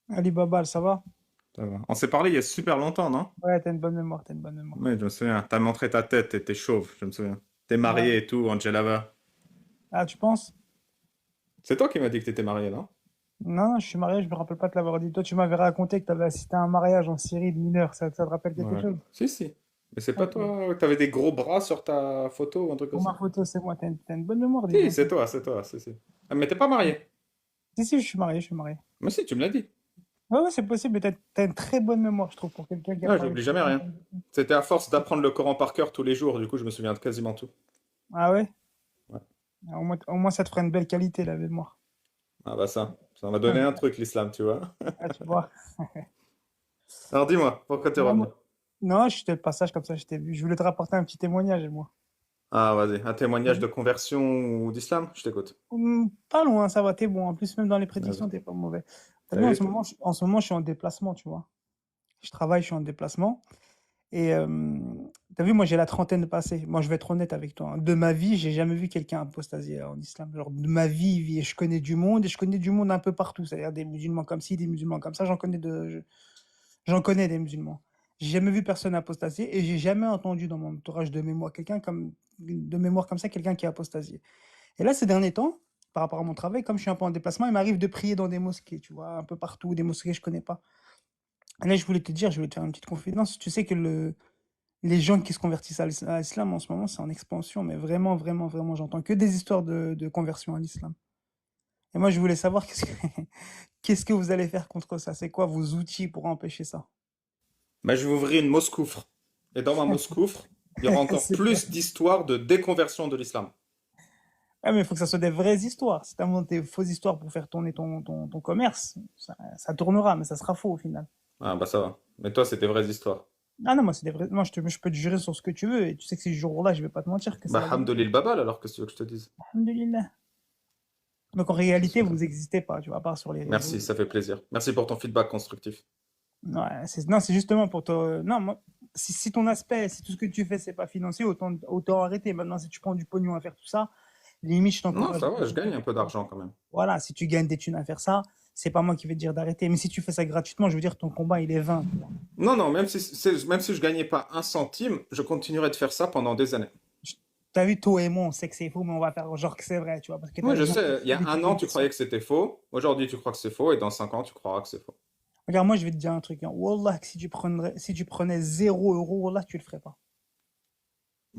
Ali Babal, ça va? Ça va. On s'est parlé il y a super longtemps, non? Ouais, t'as une bonne mémoire, t'as une bonne mémoire. Oui, je me souviens. T'as montré ta tête, t'étais chauve, je me souviens. T'es marié Ouais. et tout, Angelava. Ah, tu penses? C'est toi qui m'as dit que t'étais marié, non? Non, non, je suis marié, je me rappelle pas te l'avoir dit. Toi, tu m'avais raconté que t'avais assisté à un mariage en Syrie de mineurs, ça te rappelle quelque Ouais. chose? Si, si. Mais c'est pas Ok. toi, t'avais des gros bras sur ta photo ou un truc comme Pour ça? ma photo, c'est moi, t'as une bonne mémoire, dis Si, donc. c'est toi, si, si. Ah, mais t'es pas marié. Si, si, je suis marié, je suis marié. Mais si, tu me l'as dit. Ouais, ouais, c'est possible, mais t'as une très bonne mémoire, je trouve, pour quelqu'un qui a Ouais, parlé. j'oublie jamais rien. C'était à force d'apprendre le Coran par cœur tous les jours, du coup, je me souviens de quasiment tout. Ah ouais? Ouais. Au moins, ça te fera une belle qualité, la mémoire. Ah bah ça m'a donné un truc, l'islam, tu vois. Ah, tu vois. Alors dis-moi, pourquoi t'es Non, revenu? non, j'étais de passage comme ça, je t'ai vu. Je voulais te rapporter un petit témoignage, moi. Ah, vas-y, un témoignage de conversion ou d'islam? Je t'écoute. Pas loin, ça va, t'es bon. En plus, même dans les Vas-y. prédictions, t'es pas mauvais. T'as T'as vu, en vu? ce moment, en ce moment, je suis en déplacement, tu vois. Je travaille, je suis en déplacement. Et t'as vu, moi, j'ai la trentaine passée. Moi, je vais être honnête avec toi, hein. De ma vie, j'ai jamais vu quelqu'un apostasier en islam. Genre, de ma vie, je connais du monde et je connais du monde un peu partout. C'est-à-dire des musulmans comme ci, des musulmans comme ça. J'en connais des musulmans. J'ai jamais vu personne apostasier et j'ai jamais entendu dans mon entourage de mémoire comme ça, quelqu'un qui a apostasié. Et là, ces derniers temps, par rapport à mon travail, comme je suis un peu en déplacement, il m'arrive de prier dans des mosquées, tu vois, un peu partout, des mosquées que je connais pas. Et là, je voulais te faire une petite confidence. Tu sais que les gens qui se convertissent à l'islam en ce moment, c'est en expansion, mais vraiment, vraiment, vraiment, j'entends que des histoires de conversion à l'islam. Et moi, je voulais savoir qu'est-ce que vous allez faire contre ça? C'est quoi vos outils pour empêcher ça? Bah, je vais ouvrir une moscoufre. Et dans ma moscoufre, il y aura encore C'est quoi? plus d'histoires de déconversion de l'islam. Ah, mais il faut que ça soit des vraies histoires. Si tu inventes des fausses histoires pour faire tourner ton commerce, ça tournera, mais ça sera faux au final. Ah bah ça va. Mais toi, c'est des vraies histoires. Ah non, moi, c'est des vrais. Moi, je peux te jurer sur ce que tu veux. Et tu sais que ces jours-là, je vais pas te mentir que c'est Bah la vérité. hamdolil babal alors, que tu veux que je te dise? Alhamdulillah. Donc, en C'est réalité, vous super. n'existez pas, tu vois, à part sur les Merci, réseaux. ça fait plaisir. Merci pour ton feedback constructif. Ouais, non, c'est justement pour toi. Non, moi, si ton aspect, si tout ce que tu fais, c'est pas financier, autant arrêter. Maintenant, si tu prends du pognon à faire tout ça, limite, je Non, t'encourage ça à va, je continuer à gagne un faire peu ça. d'argent quand même. Voilà, si tu gagnes des thunes à faire ça, c'est pas moi qui vais te dire d'arrêter. Mais si tu fais ça gratuitement, je veux dire, ton combat, il est vain. Non, non, même si je gagnais pas un centime, je continuerai de faire ça pendant des années. Je- T'as vu, toi et moi, on sait que c'est faux, mais on va faire genre que c'est vrai, tu vois, parce que t'as Moi, je raison, sais, il y a des un an, tu prédictions. croyais que c'était faux. Aujourd'hui, tu crois que c'est faux. Et dans 5 ans, tu croiras que c'est faux. Regarde, moi, je vais te dire un truc, hein. Wallah, que si tu prenais 0 € Wallah, tu le ferais pas.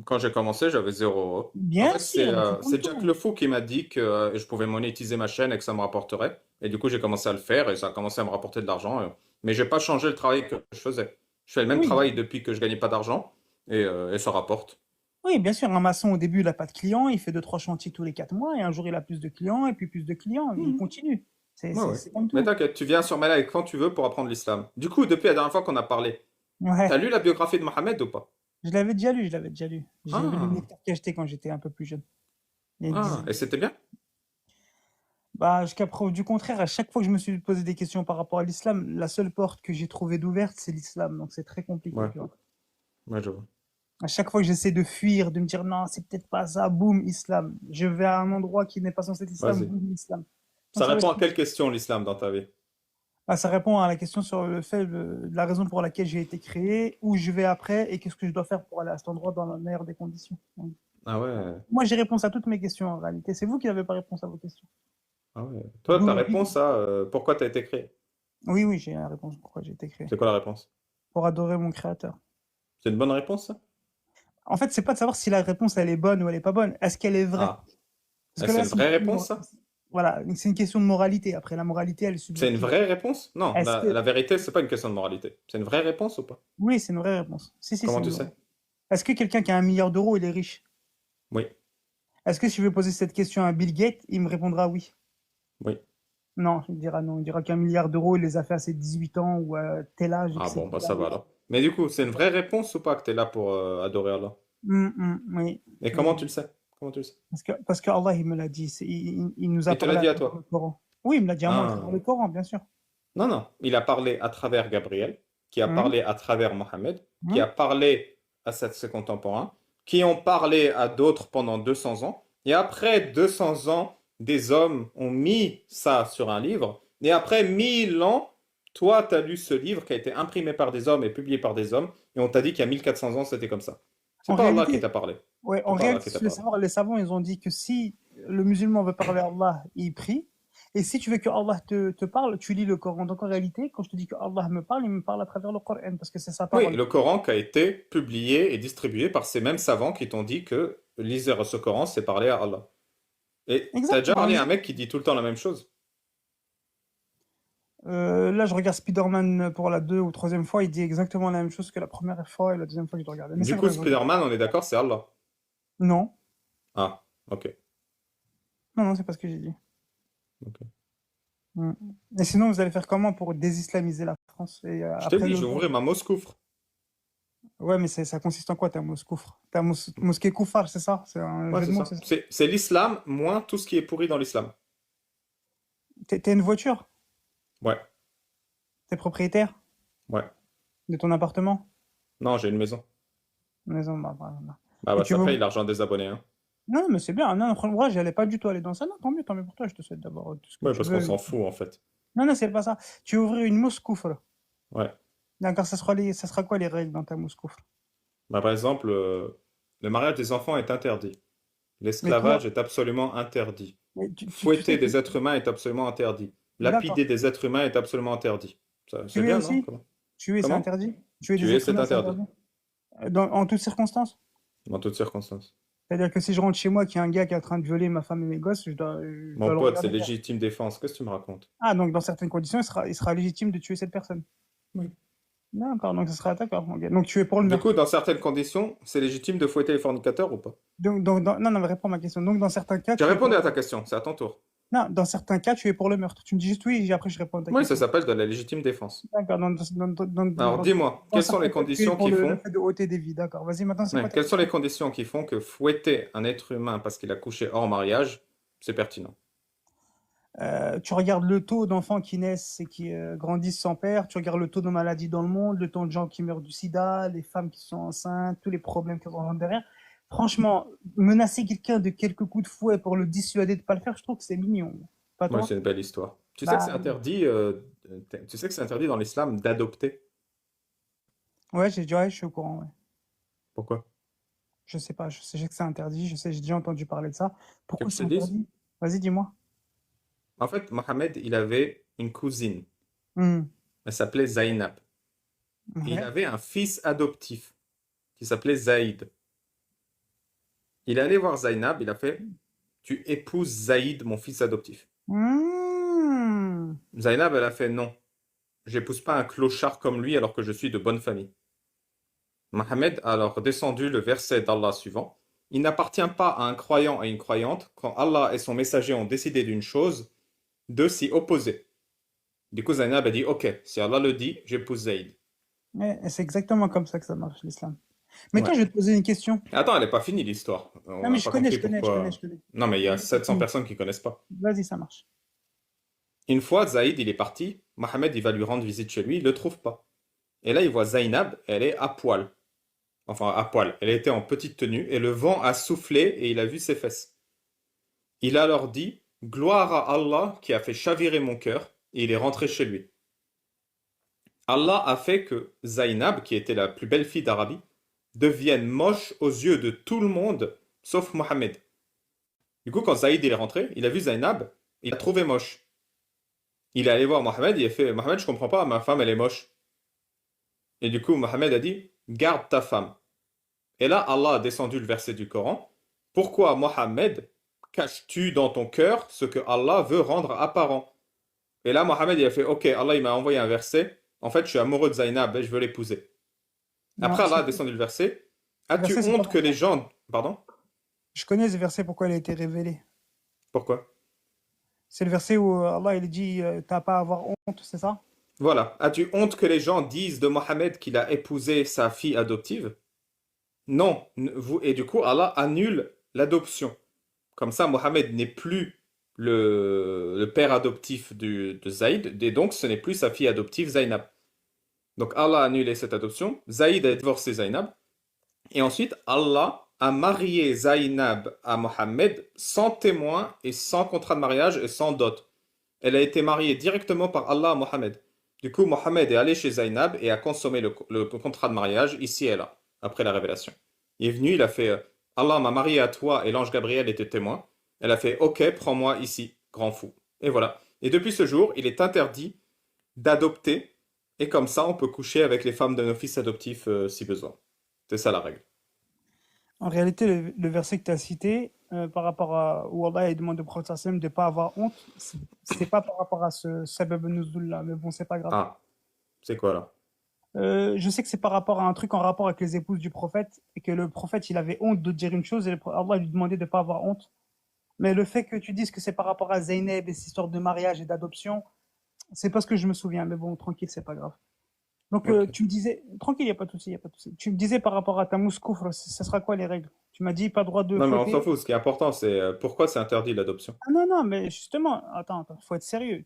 Quand j'ai commencé, j'avais 0 euros. En Bien fait, sûr, mais c'est comme c'est tout. Jack Le Fou qui m'a dit que je pouvais monétiser ma chaîne et que ça me rapporterait. Et du coup, j'ai commencé à le faire et ça a commencé à me rapporter de l'argent. Mais j'ai pas changé le travail que je faisais. Je fais le même Oui, travail depuis que je gagnais pas d'argent et ça rapporte. oui, bien sûr. Un maçon, au début, il n'a pas de clients, il fait deux, trois chantiers tous les 4 mois, et un jour, il a plus de clients, et puis plus de clients, et il Mhm. continue. C'est Ouais, c'est- ouais. c'est comme Mais tout. t'inquiète, tu viens sur ma live quand tu veux pour apprendre l'islam. Du coup, depuis la dernière fois qu'on a parlé, t'as Ouais, lu la biographie de Mohammed ou pas? je l'avais déjà lu, je l'avais déjà lu. J'avais lu le Ah, lecteur que j'ai acheté quand j'étais un peu plus jeune. Il y a une ah, dizaine et d'années. c'était bien? Bah, jusqu'à preuve du contraire, à chaque fois que je me suis posé des questions par rapport à l'islam, la seule porte que j'ai trouvée d'ouverte, c'est l'islam. Donc c'est très compliqué, Ouais, tu vois. ouais, je vois. À chaque fois que j'essaie de fuir, de me dire non, c'est peut-être pas ça, boum, islam. Je vais à un endroit qui n'est pas censé être islam, Vas-y. boum, islam. Donc Ça ça va répond être. à quelle question l'islam dans ta vie? Ah, ça répond à la question sur le fait de la raison pour laquelle j'ai été créé, où je vais après et qu'est-ce que je dois faire pour aller à cet endroit dans la meilleure des conditions. Donc, Ah ouais, moi, j'ai réponse à toutes mes questions en réalité. C'est vous qui n'avez pas réponse à vos questions. ah ouais. Toi, ta D'où- réponse à pourquoi t'as été créé? Oui, oui, j'ai la réponse pourquoi j'ai été créé. C'est quoi la réponse? Pour adorer mon créateur. C'est une bonne réponse, ça? En fait, c'est pas de savoir si la réponse elle est bonne ou elle est pas bonne. Est-ce qu'elle est vraie? Ah, Parce ah, que c'est là, une vraie réponse, ça? voilà, c'est une question de moralité. Après, la moralité, elle est C'est une subjective. vraie réponse? Non, Est-ce la que. vérité, c'est pas une question de moralité. C'est une vraie réponse ou pas? Oui, c'est une vraie réponse. Si, si, c'est Comment une tu vraie sais? réponse. Est-ce que quelqu'un qui a 1 milliard d'euros, il est riche? Oui, Est-ce que si je vais poser cette question à Bill Gates, il me répondra oui? oui. Non, il dira non. Il dira qu'1 milliard d'euros, il les a fait à ses 18 ans ou à tel âge et que Ah c'est bon, bah plus ça va riche. alors. Mais du coup, c'est une vraie réponse ou pas que t'es là pour adorer Allah? Oui, Et comment oui. tu le sais? Comment tu le sais? Parce que Allah, il me l'a dit. Il nous a Il te l'a parlé à dit à travers le toi? Coran. Oui, il me l'a dit à moi à travers Ah. le Coran, bien sûr. Non, non. Il a parlé à travers Gabriel, qui a Hum, parlé à travers Mohammed, qui a hum. parlé à ses contemporains, qui ont parlé à d'autres pendant 200 ans. Et après 200 ans, des hommes ont mis ça sur un livre. Et après 1000 ans, toi, tu as lu ce livre qui a été imprimé par des hommes et publié par des hommes, et on t'a dit qu'il y a 1400 ans, c'était comme ça. C'est En pas Allah qui réalité, t'a parlé. ouais, en C'est pas Allah réalité, qui si t'a tu veux parlé. savoir, les savants, ils ont dit que si le musulman veut parler à Allah, il prie. Et si tu veux que Allah te parle, tu lis le Coran. Donc en réalité, quand je te dis que Allah me parle, il me parle à travers le Coran parce que c'est sa Oui, parole. le Coran qui a été publié et distribué par ces mêmes savants qui t'ont dit que lisez ce Coran, c'est parler à Allah. Et t'as déjà Exactement, parlé à un exact. mec qui dit tout le temps la même chose? Là, je regarde Spider-Man pour la deux ou troisième fois. Il dit exactement la même chose que la première fois et la deuxième fois que je le regardais. Mais c'est Du coup, vrai, je regarde. Spider-Man, on est d'accord, c'est Allah. Non, Ah, ok. non, non, c'est pas ce que j'ai dit. Ok. Mm. Et sinon, vous allez faire comment pour désislamiser la France et Je t'ai après dit, le je vais jour. ouvrir ma moscoufre. Ouais, mais ça consiste en quoi ta moscoufre? Ta mosquée koufar, c'est ça? C'est un Ouais, jeu de c'est mots, ça. c'est ça? C'est l'islam moins tout ce qui est pourri dans l'islam. T'as une voiture? Ouais, T'es propriétaire ouais. de ton appartement? Non, j'ai une maison. Maison, bah. Bah, Et bah tu ça veux... paye l'argent des abonnés, hein. Non, mais c'est bien. Non, franchement, moi, j'allais pas du tout aller dans ça. Non, tant mieux pour toi. Je te souhaite d'abord tout ce que Ouais, tu parce qu'on veux. s'en fout, en fait. Non, non, c'est pas ça. Tu veux ouvrir une moscoufre. Ouais. D'accord, ça sera quoi les règles dans ta moscoufre? Bah, par exemple, le mariage des enfants est interdit. Mais toi, L'esclavage est absolument interdit. mais tu Fouetter sais que... des êtres humains est absolument interdit. D'accord. Lapider des êtres humains est absolument interdit. C'est Tuer bien, non? aussi? Comment? Tuer, c'est Comment? interdit? Tuer des Tuer, êtres c'est humains, c'est interdit. interdit? En toutes circonstances? Dans toutes circonstances. C'est-à-dire que si je rentre chez moi, qu'il y a un gars qui est en train de violer ma femme et mes gosses, je Mon dois le pote, c'est regarder faire. légitime défense. Qu'est-ce que tu me racontes? Ah, donc dans certaines conditions, il sera légitime de tuer cette personne. Oui. D'accord, donc ce sera d'accord. Ok. Donc tu es pour le Du coup, meurtre. dans certaines conditions, c'est légitime de fouetter les fornicateurs ou pas? Non, non, mais réponds à ma question. Donc dans certains cas, J'ai tu es pour répondu le à ta meurtre. question, c'est à ton tour. Non, dans certains cas, tu es pour le meurtre. Tu me dis juste oui, et après je réponds à ta Oui, ça question. s'appelle de la légitime défense. D'accord, Alors, dis-moi, dans quelles sont les certains cas, tu es conditions pour qui le font... fait de ôter des vies. D'accord, vas-y, maintenant c'est quoi Ouais, ta quelles sont les question? conditions qui font que fouetter un être humain parce qu'il a couché hors mariage, c'est pertinent? Tu regardes le taux d'enfants qui naissent et qui grandissent sans père, tu regardes le taux de maladies dans le monde, le taux de gens qui meurent du sida, les femmes qui sont enceintes, tous les problèmes qui rentrent derrière. Franchement, menacer quelqu'un de quelques coups de fouet pour le dissuader de pas le faire, je trouve que c'est mignon. Pas Ouais, toi? c'est une belle histoire. Tu sais que c'est Bah interdit, tu sais que c'est interdit dans l'islam d'adopter. ouais, ouais, je suis au courant, ouais. Pourquoi? Je sais pas, je sais que c'est interdit, j'ai déjà entendu parler de ça. Tu veux Pourquoi que je c'est te dise? interdit? Vas-y, dis-moi. En fait, Mohamed, il avait une cousine. Hmm. Elle s'appelait Zainab. Et il Ouais. avait un fils adoptif qui s'appelait Zaïd. Il est allé voir Zainab, il a fait, tu épouses Zaïd, mon fils adoptif. Hmm. Zainab, elle a fait, non, j'épouse pas un clochard comme lui alors que je suis de bonne famille. Mohammed a alors descendu le verset d'Allah suivant. Il n'appartient pas à un croyant et une croyante, quand Allah et son messager ont décidé d'une chose, de s'y opposer. Du coup, Zainab a dit, ok, si Allah le dit, j'épouse Zaïd. Et c'est exactement comme ça que ça marche, l'islam. Mais toi, Ouais. je vais te poser une question. Attends, elle n'est pas finie l'histoire. Non, On mais n'a pas compris pourquoi. je connais. Non, mais il y a Mais c'est 700 fini. personnes qui connaissent pas. Vas-y, ça marche. Une fois, Zaïd, il est parti. Mohamed, il va lui rendre visite chez lui. Il le trouve pas. Et là, il voit Zainab. Elle est à poil. Enfin, à poil. Elle était en petite tenue. Et le vent a soufflé et il a vu ses fesses. Il a alors dit, gloire à Allah qui a fait chavirer mon cœur. Et il est rentré chez lui. Allah a fait que Zainab, qui était la plus belle fille d'Arabie, devienne moche aux yeux de tout le monde, sauf Mohamed. Du coup, quand Zaïd il est rentré, il a vu Zainab, il l'a trouvé moche. Il est allé voir Mohamed, il a fait Mohamed, je comprends pas, ma femme elle est moche. Et du coup, Mohamed a dit garde ta femme. Et là, Allah a descendu le verset du Coran. Pourquoi, Mohamed, caches-tu dans ton cœur ce que Allah veut rendre apparent? Et là, Mohamed il a fait ok, Allah il m'a envoyé un verset. En fait, je suis amoureux de Zainab et je veux l'épouser. Non, Après, Allah a descendu le verset. ce As-tu verset, c'est pas honte que les pourquoi. gens. Pardon? Je connais ce verset, pourquoi il a été révélé. Pourquoi? C'est le verset où Allah, il dit t'as pas à avoir honte, c'est ça? Voilà. As-tu honte que les gens disent de Mohamed qu'il a épousé sa fille adoptive? Non. Et du coup, Allah annule l'adoption. Comme ça, Mohamed n'est plus le père adoptif de Zaïd, et donc ce n'est plus sa fille adoptive Zainab. Donc Allah a annulé cette adoption. Zaïd a divorcé Zainab. Et ensuite, Allah a marié Zainab à Mohammed sans témoin et sans contrat de mariage et sans dot. Elle a été mariée directement par Allah à Mohammed. Du coup, Mohammed est allé chez Zainab et a consommé le contrat de mariage ici et là, après la révélation. Il est venu, il a fait Allah m'a marié à toi et l'ange Gabriel était témoin. Elle a fait ok, prends-moi ici, grand fou. Et voilà. Et depuis ce jour, il est interdit d'adopter et comme ça, on peut coucher avec les femmes de nos fils adoptifs si besoin. C'est ça la règle. En réalité, le verset que tu as cité, par rapport à où Allah il demande au prophète sallam de ne pas avoir honte, c'est pas par rapport à ce sabab nuzul là, mais bon, c'est pas grave. Ah, c'est quoi là? Je sais que c'est par rapport à un truc en rapport avec les épouses du prophète, et que le prophète il avait honte de dire une chose, et Allah lui demandait de ne pas avoir honte. Mais le fait que tu dises que c'est par rapport à Zeynep et cette histoire de mariage et d'adoption, c'est pas ce que je me souviens, mais bon, tranquille, c'est pas grave. Donc, Ok. tu me disais, tranquille, il n'y a pas de souci, il a pas de souci. Tu me disais par rapport à ta mousse coufre, ça sera quoi les règles? Tu m'as dit pas droit de Non, mais on s'en fauter. fout. Ce qui est important, c'est pourquoi c'est interdit l'adoption. Ah non, non, mais justement, attends, faut être sérieux.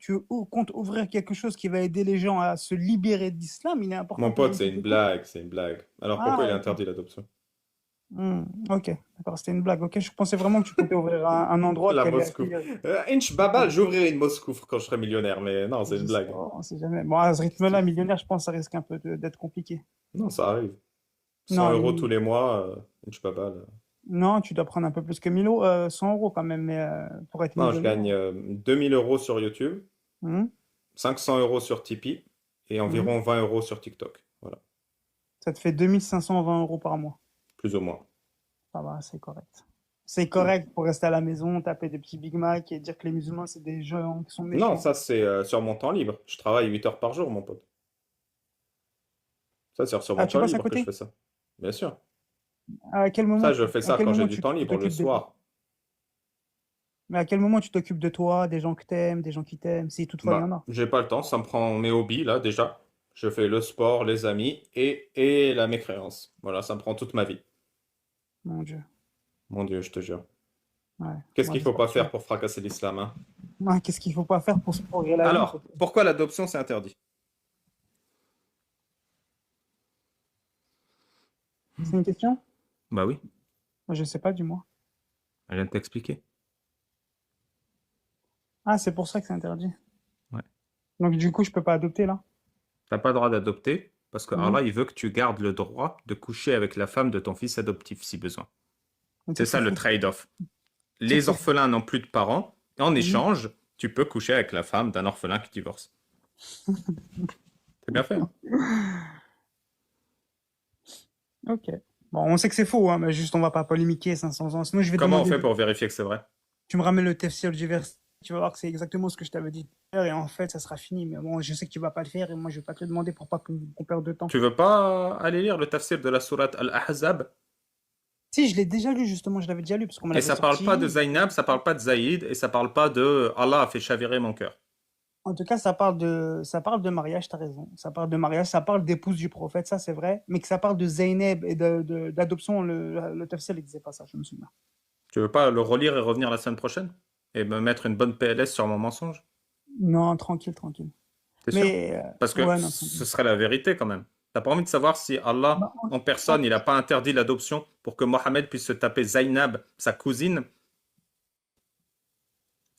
Comptes ouvrir quelque chose qui va aider les gens à se libérer de l'islam, il est important Mon que les pote, gens c'est qui une t'écoutent. blague, c'est une blague. Alors pourquoi il Ah, est ok. interdit l'adoption? Ok, d'accord, c'était une blague. Ok, je pensais vraiment que tu comptais ouvrir un endroit La qui allait Moscou. accueillir. Inch Babal, j'ouvrirai une Moscou quand je serai millionnaire, mais non, c'est une Je sais blague. pas, on sait jamais. Bon, à ce Qu'est-ce que rythme-là, tu- millionnaire, je pense que ça risque un peu d'être compliqué. Non, ça arrive. 100 Non, euros tous les mois, Inch Babal. non, tu dois prendre un peu plus que 1000 euros, 100 euros quand même, mais pour être Non, je millionnaire. gagne 2000 euros sur YouTube, hum, 500 euros sur Tipeee et hum. environ 20 euros sur TikTok. Voilà, Ça te fait 2520 euros par mois. plus ou moins. Ça va, c'est correct. C'est Ouais. correct pour rester à la maison, taper des petits Big Mac et dire que les musulmans, c'est des gens qui sont Non, méchants. ça c'est sur mon temps libre. Je travaille 8 heures par jour, mon pote. Ça, c'est sur Ah, mon tu temps bosses à libre que je côté? fais ça. Bien sûr. À quel moment Ça, je fais à ça quel quand j'ai moment du temps tu libre, le t'occupes de toi? soir. Mais à quel moment tu t'occupes de toi, des gens que t'aimes, des gens qui t'aiment, si toutefois il y en Bah, a? j'ai pas le temps, ça me prend mes hobbies là déjà. Je fais le sport, les amis et la mécréance. Voilà, ça me prend toute ma vie. Mon Dieu. Mon Dieu, je te jure. Ouais, Qu'est-ce moi qu'il faut j'espère pas que tu... faire pour fracasser l'islam, hein? Ouais, qu'est-ce qu'il faut pas faire pour se pourrir la vie, Alors, peut-être? pourquoi l'adoption c'est interdit? C'est une question? Bah oui, Moi, je sais pas, dis-moi. je viens de t'expliquer. Ah, c'est pour ça que c'est interdit. Ouais. Donc du coup, je peux pas adopter là? T'as pas le droit d'adopter parce que Mhm. Allah, il veut que tu gardes le droit de coucher avec la femme de ton fils adoptif si besoin. Donc C'est qu'est-ce ça qu'il le faut? trade-off. Qu'est-ce Les qu'il faut? orphelins n'ont plus de parents et en Mhm. échange, tu peux coucher avec la femme d'un orphelin qui divorce. C'est bien fait, hein? Ok. Bon, on sait que c'est faux, hein, mais juste on va pas polémiquer 500 ans. Sinon, je vais Comment on demander. fait pour vérifier que c'est vrai? Tu me ramènes le tafsir du verset, tu vas voir que c'est exactement ce que je t'avais dit de faire, et en fait, ça sera fini. Mais bon, je sais que tu vas pas le faire, et moi, je vais pas te le demander pour pas qu'on perde de temps. Tu veux pas aller lire le tafsir de la sourate Al-Ahzab? Si, je l'ai déjà lu, justement, je l'avais déjà lu, parce qu'on me Et l'avait ça parle pas de sorti. Zainab, ça parle pas de Zaïd, et ça parle pas de Allah a fait chavirer mon cœur. En tout cas, ça parle de mariage, t'as raison. Ça parle de mariage, ça parle d'épouse du prophète, ça c'est vrai. Mais que ça parle de Zeynep et d'adoption, le tafsir, il disait pas ça, je me souviens. Tu veux pas le relire et revenir la semaine prochaine? Et me mettre une bonne PLS sur mon mensonge? Non, tranquille, tranquille. T'es sûr? Mais, Parce que ouais, non, ce tranquille. serait la vérité quand même. T'as pas envie de savoir si Allah, Bah, en personne, il a pas interdit l'adoption pour que Mohammed puisse se taper Zainab, sa cousine?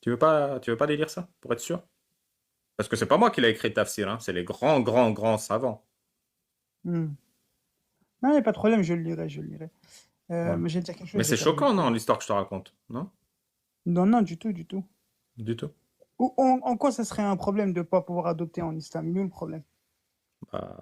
Tu veux pas aller lire ça, pour être sûr? Parce que c'est pas moi qui l'ai écrit Tafsir, hein, c'est les grands, grands, grands savants. hmm. Non, il n'y a pas de problème, je le lirai, je le lirai. Ouais. Mais j'ai dire quelque chose, Mais j'ai c'est perdu. choquant, non, l'histoire que je te raconte, non? Non, non, du tout, du tout. Du tout. En quoi ça serait un problème de ne pas pouvoir adopter en islam? Il est où le problème? Bah,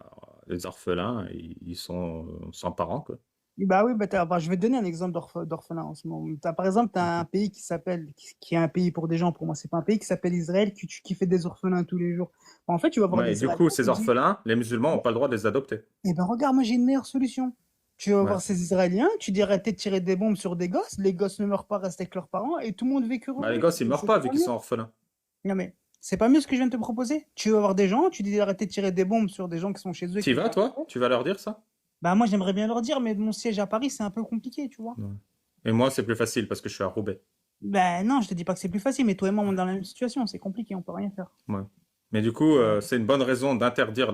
les orphelins, ils sont sans parents, quoi. Bah oui, bah, je vais te donner un exemple d'orphelin en ce moment. Par exemple, tu as Ok. un pays qui est un pays pour des gens, pour moi, c'est pas un pays qui s'appelle Israël, qui fait des orphelins tous les jours. Bah, en fait, tu vas voir Ouais, des et du Israéliens, coup, ces tu dis, orphelins, les musulmans n'ont pas le droit de les adopter. eh ben regarde, moi j'ai une meilleure solution. Tu vas Ouais. voir ces Israéliens, tu dis arrêtez de tirer des bombes sur des gosses, les gosses ne meurent pas, restent avec leurs parents, et tout le monde vécu Bah, les heureux. gosses, ils meurent C'est pas vu pas qu'ils mieux. sont orphelins. Non mais, c'est pas mieux ce que je viens de te proposer? Tu vas voir des gens, tu dis d'arrêter de tirer des bombes sur des gens qui sont chez eux et T'y qui vas, vivent toi? heureux. Tu vas leur dire ça? Bah moi j'aimerais bien leur dire, mais mon siège à Paris, c'est un peu compliqué, tu vois. Ouais. Et moi, c'est plus facile parce que je suis à Roubaix. Ben non, je te dis pas que c'est plus facile, mais toi et moi, on est dans la même situation, c'est compliqué, on peut rien faire. Ouais. Mais du coup, Euh, c'est une bonne raison d'interdire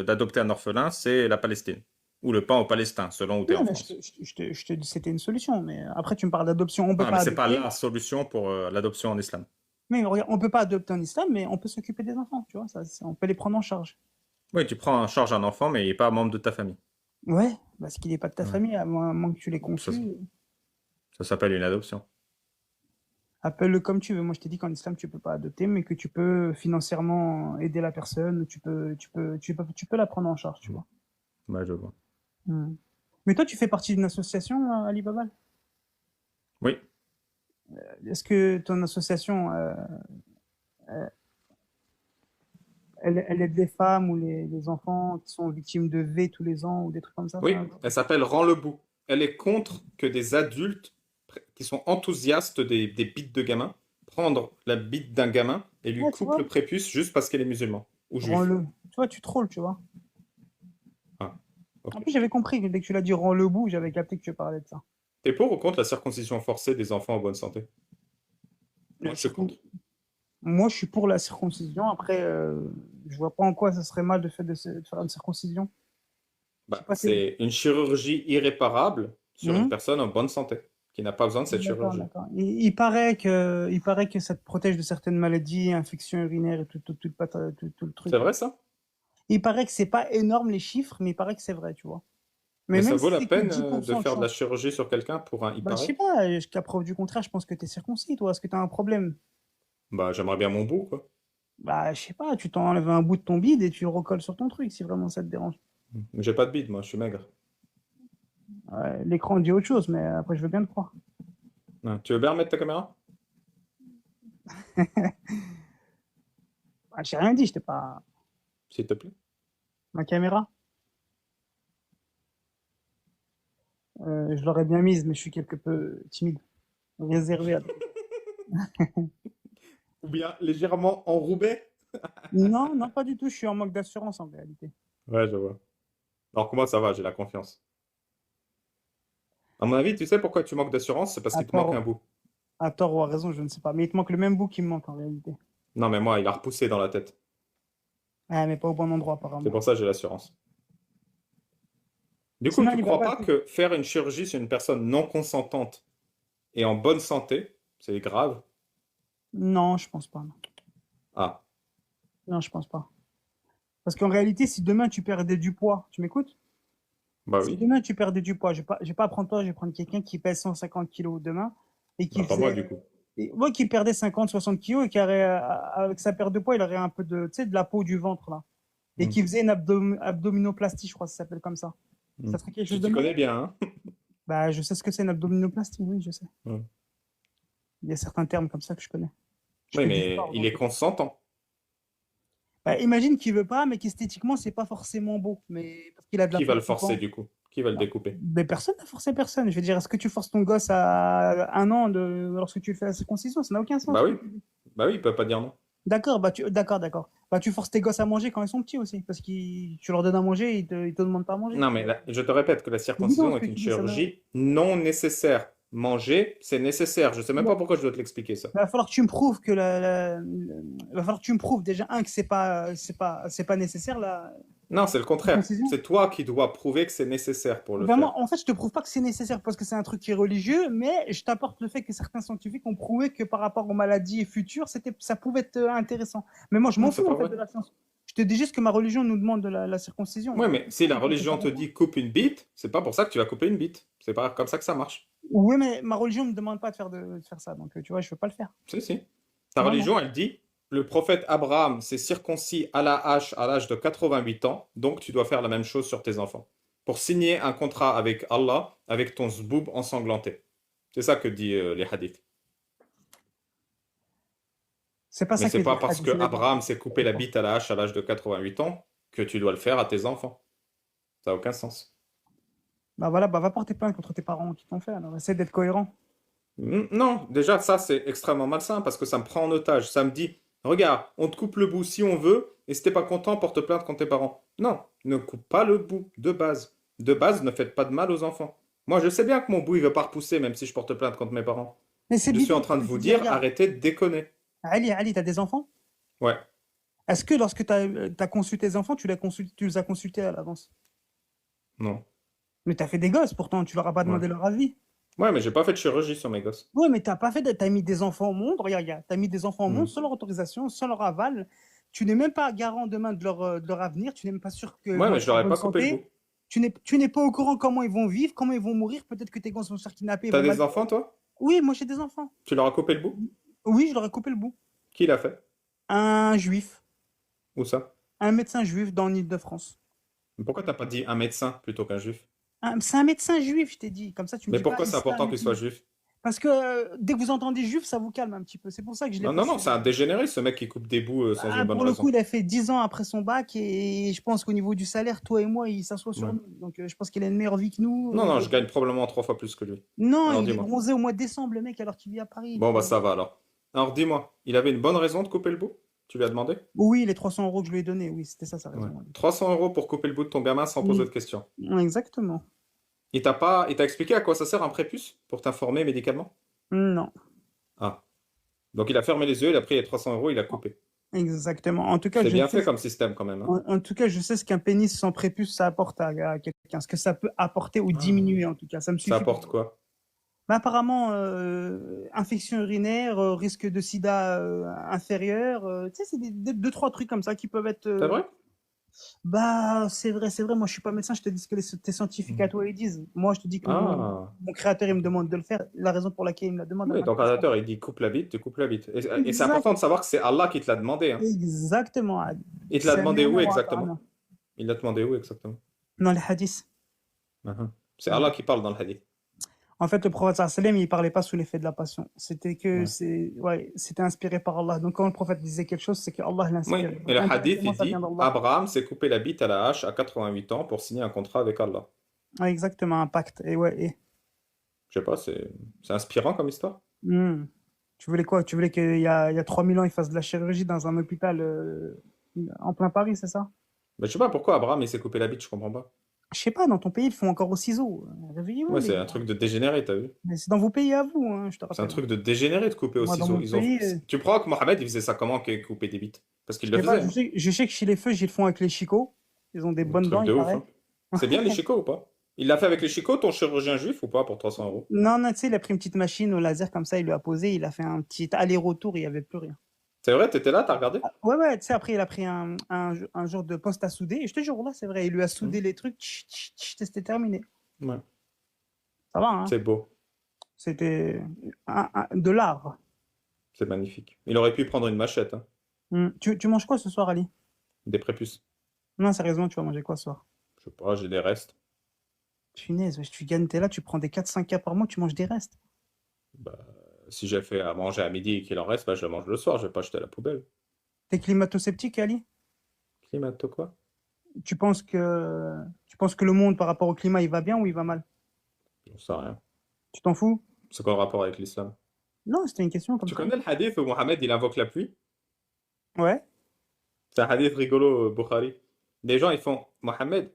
d'adopter un orphelin, c'est la Palestine. Ou le pain au Palestin, selon où tu es non, en mais France. je te dis c'était une solution, mais après tu me parles d'adoption, on peut Ah, mais pas c'est pas adopter. la solution pour l'adoption en islam. Mais regarde, on peut pas adopter en islam, mais on peut s'occuper des enfants, tu vois, on peut les prendre en charge. Oui, tu prends en charge un enfant, mais il n'est pas membre de ta famille. Ouais, parce qu'il n'est pas de ta Ouais. famille, à moins que tu l'aies Ça, conçu. ça s'appelle une adoption. Appelle-le comme tu veux. Moi, je t'ai dit qu'en islam, tu peux pas adopter, mais que tu peux financièrement aider la personne, tu peux la prendre en charge, tu vois. Ouais, je vois. Hmm. Mais toi, tu fais partie d'une association, Alibaba? Oui, Est-ce que ton association, elle aide les femmes ou les enfants qui sont victimes de V tous les ans ou des trucs comme ça? oui, elle s'appelle Rends le bout. Elle est contre que des adultes qui sont enthousiastes des bites de gamins prendre la bite d'un gamin et lui Ouais, tu coupe vois, le prépuce juste parce qu'elle est musulmane ou juif. rends-le. Tu vois, tu trolls, tu vois. Ah, En ok. plus, j'avais compris que dès que tu l'as dit rends le bout, j'avais capté que tu parlais de ça. T'es pour ou contre la circoncision forcée des enfants en bonne santé? Moi, La je suis circon- contre. Moi, je suis pour la circoncision. Après, je vois pas en quoi ça serait mal de faire une circoncision. Je sais Bah, pas si. c'est une chirurgie irréparable sur une Hmm. personne en bonne santé qui n'a pas besoin de cette D'accord, chirurgie. d'accord. Il paraît que ça te protège de certaines maladies, infections urinaires et tout le C'est truc. vrai ça? Il paraît que c'est pas énorme les chiffres, mais il paraît que c'est vrai, tu vois. Mais Mais ça même vaut si la c'est que peine de 10% de faire de la chance. chirurgie sur quelqu'un pour un il Bah, je sais paraît? pas, jusqu'à preuve du contraire, je pense que tu es circoncis, toi. Est-ce que tu as un problème? Bah, j'aimerais bien mon bout, quoi. Bah, je sais pas, tu t'enlèves un bout de ton bide et tu le recolles sur ton truc si vraiment ça te dérange. Mais j'ai pas de bide, moi, je suis maigre. Ouais, l'écran dit autre chose, mais après, je veux bien te croire. Ouais. Tu veux bien remettre ta caméra? Bah, j'ai rien dit, j'étais pas. S'il te plaît. Ma caméra, je l'aurais bien mise, mais je suis quelque peu timide, réservé. Ou bien légèrement enrobé? Non, non, pas du tout, je suis en manque d'assurance en réalité. Ouais, je vois. Alors que moi, ça va, j'ai la confiance. À mon avis, tu sais pourquoi tu manques d'assurance? C'est parce À qu'il te manque un tort, bout. à tort ou à raison, je ne sais pas. Mais il te manque le même bout qui me manque en réalité. Non, mais moi, il a repoussé dans la tête. Ah, mais pas au bon endroit C'est apparemment. pour ça que j'ai l'assurance. Du coup, Sinon, tu crois Alibaba, pas que faire une chirurgie sur une personne non consentante et en bonne santé, c'est grave? non, je pense pas. Non, Ah, non, je pense pas. Parce qu'en réalité, si demain tu perdais du poids, tu m'écoutes? bah Si oui. demain tu perdais du poids, je vais pas prendre toi, je vais prendre quelqu'un qui pèse 150 kilos demain et Bah, qui pas moi, faisait, du coup. ouais, qui perdait 50, 60 kilos et qui aurait, avec sa perte de poids, il aurait un peu de, tu sais, de la peau du ventre là. Et Hmm, qui faisait une abdominoplastie, je crois que ça s'appelle comme ça. hmm. Ça serait quelque Tu chose de t'y mal? connais bien, hein? Bah, je sais ce que c'est une abdominoplastie, oui, je sais. Ouais. Il y a certains termes comme ça que je connais. Je Oui, fais du mais sport, il est donc. consentant. Bah, imagine qu'il veut pas, mais qu'esthétiquement, c'est pas forcément beau. Mais parce qu'il a de la Qui va peau le tout le forcer, temps. du coup? Qui va le Bah, découper? mais personne n'a forcé personne. Je veux dire, est-ce que tu forces ton gosse à 1 an lorsque tu fais la circoncision? Ça n'a aucun sens. Bah oui. Bah oui, il peut pas dire non. D'accord, d'accord. Bah, tu forces tes gosses à manger quand ils sont petits aussi. Parce que tu leur donnes à manger, ils te demandent pas à manger. Non, mais je te répète que la C'est évident circoncision ce que est une tu dis, ça n'a. chirurgie non nécessaire. Manger, c'est nécessaire. Je sais même pas Bon, pourquoi je dois te l'expliquer, ça. il va falloir que tu me prouves que il va falloir que tu me prouves déjà, que c'est pas nécessaire, la Non, c'est le contraire. circoncision. C'est toi qui dois prouver que c'est nécessaire pour le Ben faire. moi, en fait, je te prouve pas que c'est nécessaire parce que c'est un truc qui est religieux, mais je t'apporte le fait que certains scientifiques ont prouvé que par rapport aux maladies futures, ça pouvait être intéressant. Mais moi, je Non, m'en c'est fous pas en fait vrai. de la science. Je te dis juste que ma religion nous demande de la circoncision. Ouais, mais si la C'est pas religion te d'accord. dit coupe une bite, c'est pas pour ça que tu vas couper une bite. C'est pas comme ça que ça marche. Oui, mais ma religion me demande pas de faire ça, donc tu vois, je veux pas le faire. Si, si. Ta Non, non. religion, elle dit, le prophète Abraham s'est circoncis à la hache à l'âge de 88 ans, donc tu dois faire la même chose sur tes enfants. Pour signer un contrat avec Allah, avec ton zboub ensanglanté. C'est ça que dit les hadiths. C'est pas Mais ça que c'est dit pas le parce hadith, que c'est Abraham s'est coupé la bite à la hache à l'âge de 88 ans que tu dois le faire à tes enfants. Ça n'a aucun sens. Bah voilà, bah va porter plainte contre tes parents qui t'ont fait. Alors essaie d'être cohérent. Non, déjà ça c'est extrêmement malsain parce que ça me prend en otage. Ça me dit, regarde, on te coupe le bout si on veut, et si t'es pas content, porte plainte contre tes parents. Non, ne coupe pas le bout, de base. De base, ne faites pas de mal aux enfants. Moi, je sais bien que mon bout, il veut pas repousser, même si je porte plainte contre mes parents. Mais c'est Je suis en bidon ce train de que tu vous dis, dire, regarde. arrêtez de déconner. Ali, t'as des enfants? Ouais, Est-ce que lorsque tu as consulté tes enfants, tu les as consultés à l'avance? non, Mais tu as fait des gosses, pourtant, tu leur as pas ouais. demandé leur avis. Ouais, mais j'ai pas fait de chirurgie sur mes gosses. Ouais, mais t'as pas fait, t'as mis des enfants au monde, regarde, t'as mis des enfants au monde Mhm. sans leur autorisation, sans leur aval. Tu n'es même pas garant demain de leur avenir, tu n'es même pas sûr qu'ils Ouais, vont mais être je en leur ai bonne pas coupé le bout. santé. Tu n'es pas au courant comment ils vont vivre, comment ils vont mourir. Peut-être que tes gosses vont se faire kidnapper, ils T'as vont des mal. enfants, toi? Oui, moi j'ai des enfants. Tu leur as coupé le bout? Oui, je leur ai coupé le bout. Qui l'a fait? Un juif, Où ça? un médecin juif dans l'Île-de-France. Pourquoi t'as pas dit un médecin plutôt qu'un juif? C'est un médecin juif, je t'ai dit. Comme ça, tu me Mais dis pas pourquoi c'est islam important et qu'il soit tout. juif? Parce que dès que vous entendez juif, ça vous calme un petit peu. C'est pour ça que je l'ai Non, non, non, passé. c'est un dégénéré, ce mec qui coupe des bouts sans une Ah, bonne pour le coup, raison. il a fait 10 ans après son bac et je pense qu'au niveau du salaire, toi et moi, il s'assoit sur Ouais. nous. Donc, je pense qu'il a une meilleure vie que nous. Non, non, je gagne probablement 3 fois plus que lui. Non, Alors il est dis-moi. bronzé au mois de décembre, le mec, alors qu'il vit à Paris. Bon, bah ça va alors. Alors dis-moi, il avait une bonne raison de couper le bout? Tu lui as demandé? Oui, les 300 euros que je lui ai donnés, oui, c'était ça sa Ouais. raison. Ouais. 300 euros pour couper le bout de ton gamin sans poser de questions. Exactement. Il t'a expliqué à quoi ça sert un prépuce? Pour t'informer médicalement? Non, Ah. Donc il a fermé les yeux, il a pris les 300 euros, il a coupé. exactement. En tout cas, C'est bien fait comme système quand même, hein. en tout cas, je sais ce qu'un pénis sans prépuce, ça apporte à quelqu'un. Ce que ça peut apporter ou Ah. diminuer, en tout cas. Ça me Ça suffit apporte pour. quoi? Mais apparemment, infection urinaire, risque de sida inférieur, tu sais, c'est deux, trois trucs comme ça qui peuvent être. C'est vrai? Bah, c'est vrai, c'est vrai. Moi, je suis pas médecin, je te dis ce que tes scientifiques à Hmm. toi ils disent. Moi, je te dis que Ah. mon créateur, il me demande de le faire. La raison pour laquelle il me la demande, elle Oui, ton m'intéresse pas. créateur, il dit coupe la bite, tu coupes la bite. Et c'est Exact, important de savoir que c'est Allah qui te l'a demandé, hein. exactement. Il te l'a C'est demandé où exactement? apparemment. Il l'a demandé où exactement? Dans les hadiths. Mhm. C'est Allah qui parle dans le hadith. En fait, le prophète sallam, il parlait pas sous l'effet de la passion. Ouais. C'était inspiré par Allah. Donc, quand le prophète disait quelque chose, c'est que Allah l'a Oui, inspiré. et Donc, le hadith, indirectement, il ça vient dit, d'Allah. Abraham s'est coupé la bite à la hache à 88 ans pour signer un contrat avec Allah. Ouais, exactement, un pacte. Et ouais, Je sais pas, c'est inspirant comme histoire. Hmm. Tu voulais quoi? Tu voulais il y a 3000 ans, il fasse de la chirurgie dans un hôpital en plein Paris, c'est ça? Mais je sais pas pourquoi Abraham il s'est coupé la bite, je comprends pas. Je sais pas, dans ton pays, ils le font encore au ciseau. Réveillez-vous, Ouais, les c'est un gars. truc de dégénéré, t'as vu? Mais c'est dans vos pays à vous, hein, je te C'est un rappelle. truc de dégénéré de couper au Moi, dans ciseau. mon pays, Tu crois que Mohamed il faisait ça comment, couper des bites? Parce qu'il je le sais pas, faisait, hein. je sais que chez les feux, ils le font avec les chicots. Ils ont des Un bonnes dents, truc il de ouf, paraît. hein. C'est bien les chicots ou pas? Il l'a fait avec les chicots, ton chirurgien juif ou pas pour 300 euros? Non, non, tu sais, il a pris une petite machine au laser comme ça, il lui a posé, il a fait un petit aller-retour, il n'y avait plus rien. C'est vrai, t'étais là, t'as regardé? Ah, ouais, ouais, tu sais, après, il a pris un genre de poste à souder, et je te jure, là, c'est vrai, il lui a Hmm. soudé les trucs, c'était terminé. Ouais, Ça va, hein? c'est beau, C'était de l'art. c'est magnifique. Il aurait pu prendre une machette, hein. Tu manges quoi ce soir, Ali? Des prépuces. Non, sérieusement, tu vas manger quoi ce soir? Je sais pas, j'ai des restes. Punaise, wesh, tu gagnes, t'es là, tu prends des 4-5 k par mois, tu manges des restes. Bah, si j'ai fait à manger à midi et qu'il en reste, bah, je le mange le soir, je vais pas jeter à la poubelle. T'es climato-sceptique, Ali? Climato quoi? Tu penses que le monde par rapport au climat, il va bien ou il va mal? J'en sais rien. Tu t'en fous? C'est quoi le rapport avec l'islam? Non, c'était une question comme Tu ça. connais le hadith où Mohamed il invoque la pluie? Ouais. C'est un hadith rigolo, Bukhari. Les gens ils font Mohamed,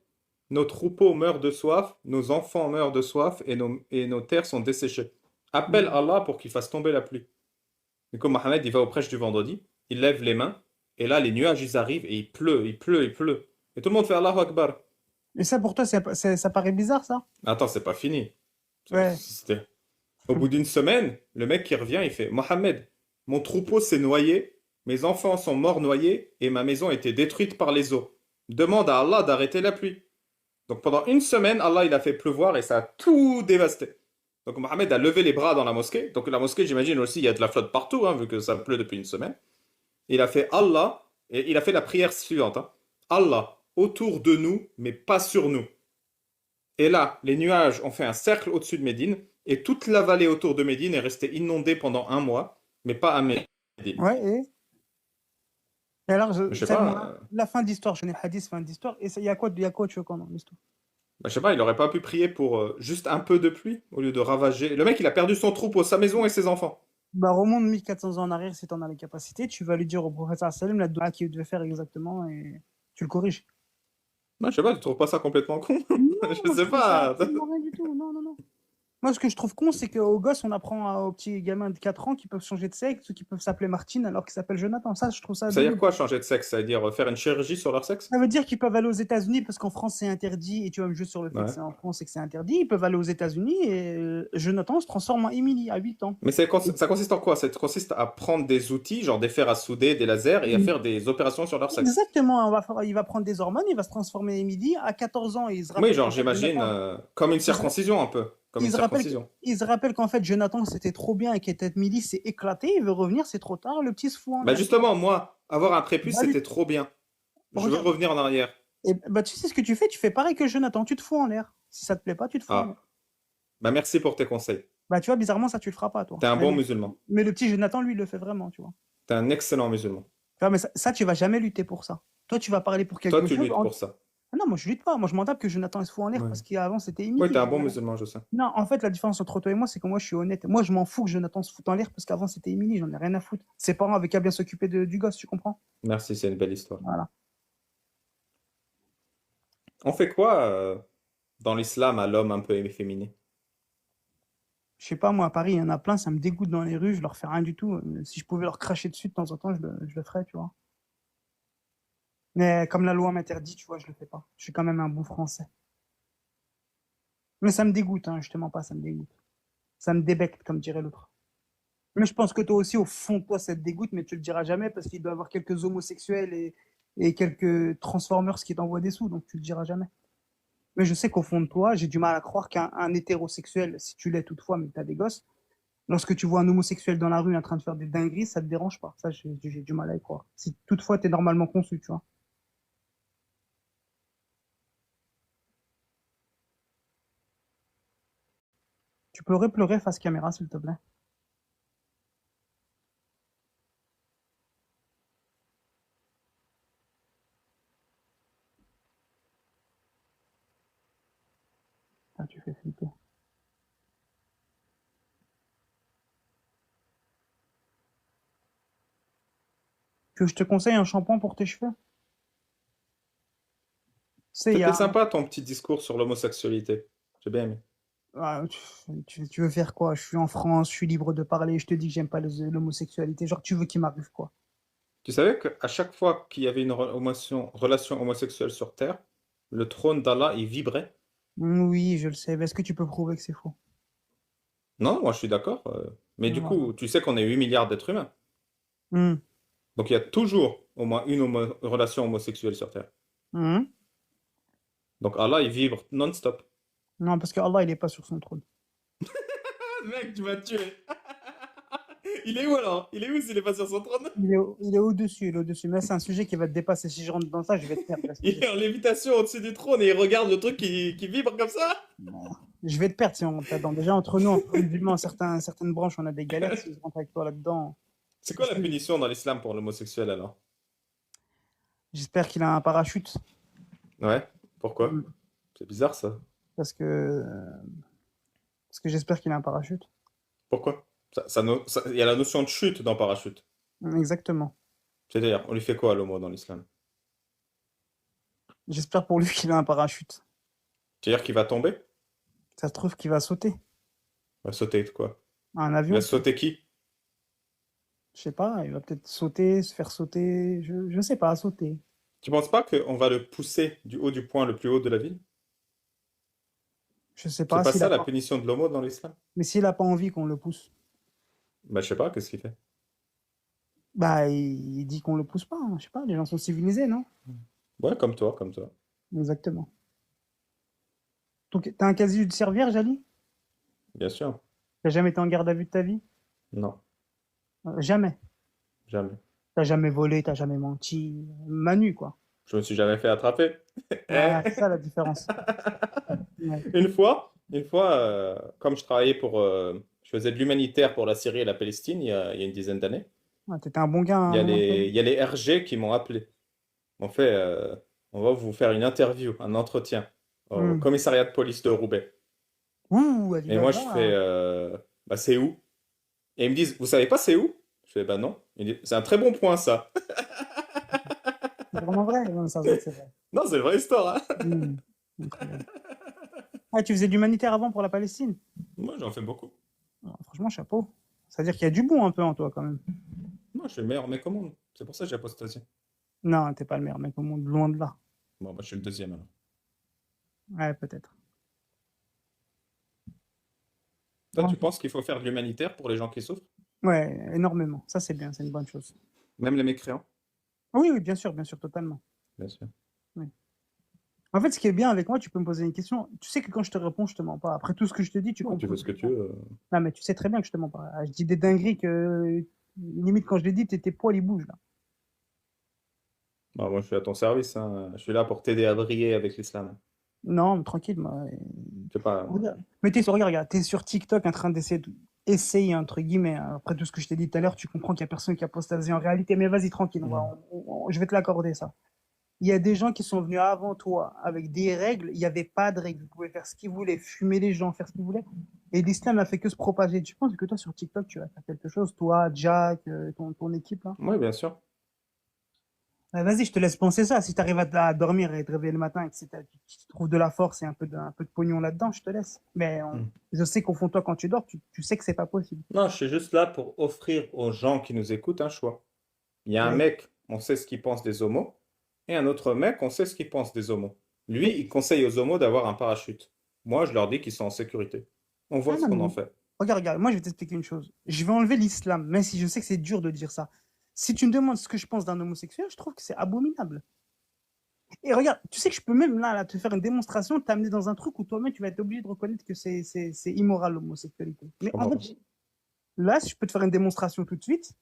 nos troupeaux meurent de soif, nos enfants meurent de soif et nos terres sont desséchées. Appelle Mm. Allah pour qu'il fasse tomber la pluie. Du coup, Mohamed il va au prêche du vendredi, il lève les mains et là les nuages ils arrivent et il pleut, il pleut, il pleut. Et tout le monde fait Allahu Akbar. Et ça, pour toi, ça paraît bizarre, ça? Attends, c'est pas fini. Ouais. C'était Au bout d'une semaine, le mec qui revient, il fait Mohamed, mon troupeau s'est noyé, mes enfants sont morts noyés et ma maison a été détruite par les eaux. Demande à Allah d'arrêter la pluie. Donc pendant une semaine, Allah il a fait pleuvoir et ça a tout dévasté. Donc Mohamed a levé les bras dans la mosquée. Donc la mosquée, j'imagine aussi, il y a de la flotte partout, hein, vu que ça pleut depuis une semaine. Il a fait Allah et il a fait la prière suivante, hein. Allah, autour de nous, mais pas sur nous. Et là, les nuages ont fait un cercle au-dessus de Médine, et toute la vallée autour de Médine est restée inondée pendant un mois, mais pas à Médine. Ouais, et alors, Je sais pas, la fin de l'histoire, je connais le hadith, fin de l'histoire, et il y a quoi, tu veux qu'on dans l'histoire? je sais pas, il aurait pas pu prier pour juste un peu de pluie au lieu de ravager. Le mec, il a perdu son troupeau, sa maison et ses enfants. Bah, remonte 1400 ans en arrière si t'en as les capacités, tu vas lui dire au prophète sallam la doua qu'il devait faire exactement, et tu le corriges. Non, je sais pas, tu trouves pas ça complètement con? Non, Je moi je sais trouve ça pas. absolument rien du tout, non, non, non. Moi, ce que je trouve con, c'est qu'aux gosses, on apprend aux petits gamins de 4 ans qui peuvent changer de sexe ou qui peuvent s'appeler Martine alors qu'ils s'appellent Jonathan. Ça, je trouve ça Ça veut dire débile. quoi changer de sexe? Ça veut dire faire une chirurgie sur leur sexe? Ça veut dire qu'ils peuvent aller aux États-Unis parce qu'en France, c'est interdit. Et tu vas me juste sur le fait que Ouais. c'est en France et que c'est interdit. Ils peuvent aller aux États-Unis et Jonathan se transforme en Emily à 8 ans. Mais ça consiste en quoi? Ça consiste à prendre des outils, genre des fers à souder, des lasers, et à faire des opérations sur leur sexe. Exactement. Il va prendre des hormones, il va se transformer en Emily à 14 ans. Et il se Oui, rappelle genre qu'en fait, j'imagine Jonathan. comme une Il se, circoncision un peu. Comme une il se rappelle, circoncision. il se rappelle qu'en fait, Jonathan, c'était trop bien et qu'être Emily s'est éclaté. Il veut revenir, c'est trop tard. Le petit se fout en Bah l'air. Tu vois. justement, moi, avoir un prépuce, Bah, lui, c'était trop bien. Je veux regarde. revenir en arrière. Et bah, tu sais ce que tu fais? Tu fais pareil que Jonathan. Tu te fous en l'air. Si ça te plaît pas, tu te fous en l'air. Ah, bah merci pour tes conseils. Bah, tu vois, bizarrement, ça, tu le feras pas, toi. T'es un bon musulman. Mais le petit Jonathan, lui, il le fait vraiment, tu vois. T'es un excellent musulman. Tu vois, mais ça, tu vas jamais lutter pour ça. Toi, tu vas parler pour Toi, quelque tu chose. luttes pour ça. Ah non, moi, je lutte pas. Moi, je m'en tape que Jonathan il se fout en l'air Ouais. parce qu'avant, c'était Oui, t'es Émilie. un bon musulman, je sais. Non, en fait, la différence entre toi et moi, c'est que moi, je suis honnête. Moi, je m'en fous que Jonathan se foute en l'air parce qu'avant, c'était Émilie. J'en ai rien à foutre. Ses parents avaient qu'à bien s'occuper du gosse, tu comprends? Merci, c'est une belle histoire. Voilà. On fait quoi dans l'islam à l'homme un peu efféminé? Je sais pas, moi, à Paris, il y en a plein, ça me dégoûte dans les rues, je leur fais rien du tout. Si je pouvais leur cracher dessus de temps en temps, je le ferais, tu vois. Mais comme la loi m'interdit, tu vois, je le fais pas. Je suis quand même un bon Français. Mais ça me dégoûte, hein, justement pas, ça me dégoûte. Ça me débecte, comme dirait l'autre. Mais je pense que toi aussi, au fond de toi, ça te dégoûte, mais tu le diras jamais parce qu'il doit y avoir quelques homosexuels et quelques transformers qui t'envoient des sous, donc tu le diras jamais. Mais je sais qu'au fond de toi, j'ai du mal à croire qu'un hétérosexuel, si tu l'es toutefois, mais que tu as des gosses, lorsque tu vois un homosexuel dans la rue en train de faire des dingueries, ça te dérange pas. Ça, j'ai du mal à y croire. Si toutefois tu es normalement conçu, tu vois. Tu peux pleurer face caméra, s'il te plaît. Ah, tu fais flipper. Que je te conseille un shampoing pour tes cheveux? Tu sais, il y C'était a. sympa ton petit discours sur l'homosexualité. J'ai bien aimé. Ah, tu veux faire quoi? Je suis en France, je suis libre de parler, je te dis que j'aime pas l'homosexualité. Genre, tu veux qu'il m'arrive quoi? Tu savais qu'à chaque fois qu'il y avait une relation homosexuelle sur Terre, le trône d'Allah, il vibrait? Oui, je le sais. Mais est-ce que tu peux prouver que c'est faux? Non, moi je suis d'accord. Mais du Voilà. coup, tu sais qu'on est 8 milliards d'êtres humains. Hmm. Donc il y a toujours au moins une relation homosexuelle sur Terre. Hmm. Donc Allah, il vibre non-stop. Non, parce que Allah, il est pas sur son trône. Mec, tu m'as tué. Il est où alors? Il est où s'il est pas sur son trône? Il est au-dessus, il est au-dessus. Mais c'est un sujet qui va te dépasser. Si je rentre dans ça, je vais te perdre. Laisse Il tomber. est en lévitation au-dessus du trône et il regarde le truc qui vibre comme ça? Non. Je vais te perdre si on rentre là-dedans. Déjà, entre nous, entre musulmans, certaines branches, on a des galères. Si je rentre avec toi là-dedans, C'est quoi je la te- punition dans l'islam pour l'homosexuel alors? j'espère qu'il a un parachute. Ouais, pourquoi? Hmm. C'est bizarre ça. Parce que, parce que j'espère qu'il a un parachute. Pourquoi? Il y a la notion de chute dans parachute. Exactement. C'est-à-dire, on lui fait quoi à l'homo dans l'islam? J'espère pour lui qu'il a un parachute. C'est-à-dire qu'il va tomber? Ça se trouve qu'il va sauter. Il va sauter de quoi? Un Il va avion, peut-être. sauter qui? Je sais pas, il va peut-être sauter, se faire sauter. Je sais pas, sauter. Tu penses pas qu'on va le pousser du haut du point le plus haut de la ville? Je sais C'est pas pas s'il ça a la pas. punition de l'homo dans l'islam? Mais s'il a pas envie qu'on le pousse, Bah je sais pas, qu'est-ce qu'il fait? bah il dit qu'on le pousse pas, hein. Je sais pas, les gens sont civilisés, non? Ouais, comme toi, comme toi. Exactement. Donc, t'as un casier judiciaire vierge, Ali? Bien sûr. T'as jamais été en garde à vue de ta vie? Non, Jamais. jamais. T'as jamais volé, t'as jamais menti. Manu, quoi. Je me suis jamais fait attraper. Voilà, c'est ça la différence. Ouais. Une fois, comme je travaillais je faisais de l'humanitaire pour la Syrie et la Palestine il y a une dizaine d'années, Ouais, t'étais un bon gars à il un y a moment donné. les, il y a les RG qui m'ont appelé. En fait, on va vous faire une interview, un entretien au Hmm. commissariat de police de Roubaix. Ouh, Et moi, je fais, Alibaba. bah, c'est où? Et ils me disent, vous savez pas c'est où? Je fais, bah non. Ils disent, c'est un très bon point, ça. C'est vraiment vrai? Ouais, ça se voit que c'est vrai. Non, c'est une vraie histoire, hein. Hmm. Incroyable. Ah, tu faisais de l'humanitaire avant pour la Palestine? Moi, j'en fais beaucoup. Alors, franchement, chapeau. C'est-à-dire qu'il y a du bon un peu en toi quand même. Moi, je suis le meilleur mec au monde. C'est pour ça que j'ai apostasie. Non, t'es pas le meilleur mec au monde, loin de là. Bon, bah, je suis le deuxième alors. Ouais, peut-être. Toi, Bon. tu penses qu'il faut faire de l'humanitaire pour les gens qui souffrent? Ouais, énormément. Ça, c'est bien, c'est une bonne chose. Même les mécréants? Oui, oui, bien sûr, totalement. Bien sûr. Oui. En fait, ce qui est bien avec moi, tu peux me poser une question. Tu sais que quand je te réponds, je te mens pas. Après tout ce que je te dis, tu Bon, tu comprends fais ce que très tu bien. veux. Non, mais tu sais très bien que je te mens pas. Ah, je dis des dingueries que, limite, quand je les dis, tes poils, ils bougent, là. Bah, moi, je suis à ton service, hein. Je suis là pour t'aider à briller avec l'islam. Non, mais tranquille, moi. Je sais pas. Regarde. Mais regarde, t'es sur TikTok en train d'essayer essayer, entre guillemets, hein. Après tout ce que je t'ai dit tout à l'heure, tu comprends qu'il y a personne qui a apostasé en réalité. Mais vas-y, tranquille, Hmm. je vais te l'accorder, ça. Il y a des gens qui sont venus avant toi avec des règles. Il n'y avait pas de règles. Vous pouvez faire ce qu'ils voulaient, fumer les gens, faire ce qu'ils voulaient. Et l'islam n'a fait que se propager. Tu penses que toi, sur TikTok, tu vas faire quelque chose, toi, Jack, ton équipe, là? Oui, bien sûr. Vas-y, je te laisse penser ça. Si tu arrives à dormir et te réveiller le matin et que tu trouves de la force et un peu de pognon là-dedans, je te laisse. Mais Hmm. je sais qu'au fond de toi, quand tu dors, tu sais que c'est pas possible. Non, je suis juste là pour offrir aux gens qui nous écoutent un choix. Il y a un Mais, mec, on sait ce qu'il pense des homos, et un autre mec, on sait ce qu'il pense des homos. Lui, mais il conseille aux homos d'avoir un parachute. Moi, je leur dis qu'ils sont en sécurité. On voit ah ce non, qu'on en mais fait. regarde, moi je vais t'expliquer une chose. Je vais enlever l'islam, même si je sais que c'est dur de dire ça. Si tu me demandes ce que je pense d'un homosexuel, je trouve que c'est abominable. Et regarde, tu sais que je peux même là te faire une démonstration, t'amener dans un truc où toi-même tu vas être obligé de reconnaître que c'est immoral l'homosexualité. Je Mais en comprends fait, pas. là, je peux te faire une démonstration tout de suite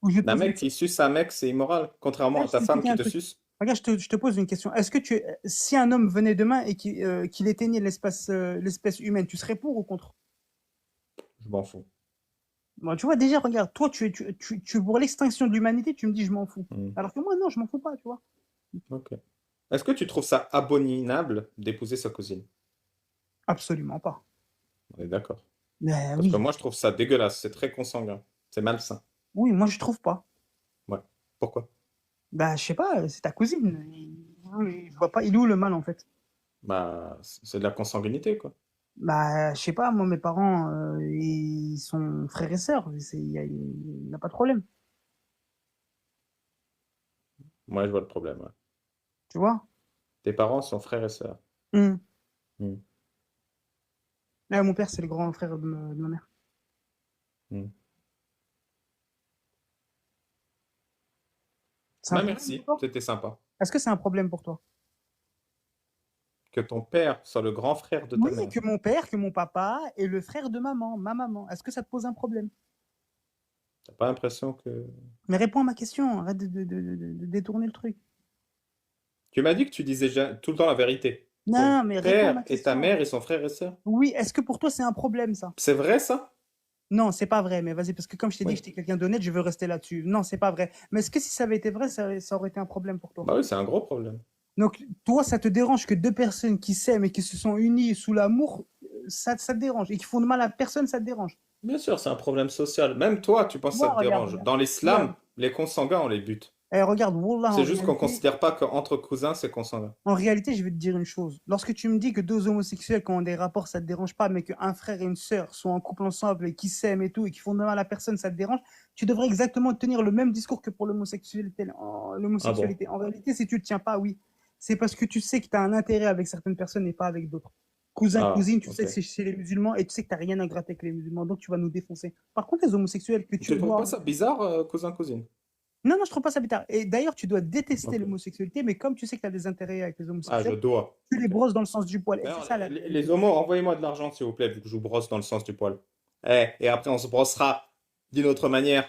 où je vais te Un poser une mec qui question. suce un mec, c'est immoral, contrairement Regarde, à je vais ta femme t'expliquer qui un te truc. suce. Regarde, je te pose une question. Est-ce que si un homme venait demain et qu'il éteignait l'espèce humaine, tu serais pour ou contre? Je m'en fous. Bon, tu vois, déjà, regarde, toi, tu es pour l'extinction de l'humanité, tu me dis je m'en fous. Hmm. Alors que moi, non, je m'en fous pas, tu vois. Ok. Est-ce que tu trouves ça abominable d'épouser sa cousine? Absolument pas. On est d'accord. Mais Parce que oui, moi, je trouve ça dégueulasse. C'est très consanguin. C'est malsain. oui, moi, je trouve pas. Ouais. Pourquoi? Bah, je sais pas, c'est ta cousine. Je vois pas, il est où le mal, en fait? Bah, c'est de la consanguinité, quoi. Bah, je sais pas, moi, mes parents, ils sont frères et sœurs. Il y a pas de problème, Moi, je vois le problème, ouais. tu vois. Tes parents sont frères et sœurs. Hum. Hmm. Là, mon père, c'est le grand frère de ma mère. Hmm. C'est un Bah, problème pour merci. toi? C'était sympa. Est-ce que c'est un problème pour toi? Que ton père soit le grand frère de ta Oui, mère. que mon père, que mon papa et le frère de maman, ma maman. Est-ce que ça te pose un problème? T'as pas l'impression que... Mais réponds à ma question, arrête de détourner le truc. Tu m'as dit que tu disais tout le temps la vérité. Ton Non, mais réponds à père ma et ta question. mère, ils sont frères et sœurs. Oui, est-ce que pour toi c'est un problème ça? C'est vrai, ça? Non, c'est pas vrai, mais vas-y, parce que comme je t'ai dit que Oui. j'étais quelqu'un d'honnête, je veux rester là-dessus. Non, c'est pas vrai. Mais est-ce que si ça avait été vrai, ça aurait été un problème pour toi? Bah oui, c'est un gros problème. Donc, toi, ça te dérange que deux personnes qui s'aiment et qui se sont unies sous l'amour, ça te dérange. Et qui font de mal à personne, ça te dérange. Bien sûr, c'est un problème social. Même toi, tu penses que ça Moi, te regarde, dérange. regarde. Dans Regarde. l'islam, les consanguins, on les bute. Regarde, Wallah, C'est juste qu'on considère pas qu'entre cousins, c'est consanguin. en réalité, je vais te dire une chose. Lorsque tu me dis que deux homosexuels qui ont des rapports, ça te dérange pas, mais qu'un frère et une sœur sont en couple ensemble et qui s'aiment et tout, et qui font de mal à personne, ça te dérange, tu devrais exactement tenir le même discours que pour l'homosexualité. Ah bon? En réalité, si tu ne le tiens pas, oui, c'est parce que tu sais que tu as un intérêt avec certaines personnes et pas avec d'autres. Cousin, Ah, cousine, tu sais ok. que c'est chez les musulmans et tu sais que tu n'as rien à gratter avec les musulmans, donc tu vas nous défoncer. Par contre, les homosexuels que tu Tu trouves pas vois. ça bizarre, cousin-cousine? Non, non, je trouve pas ça bizarre. Et d'ailleurs, tu dois détester Ok. l'homosexualité, mais comme tu sais que tu as des intérêts avec les Ah, je homosexuels, dois. tu les Ok. brosses dans le sens du poil. Et Mais c'est alors, ça la les réalité. homos, envoyez-moi de l'argent, s'il vous plaît, vu que je vous brosse dans le sens du poil. Et après, on se brossera d'une autre manière.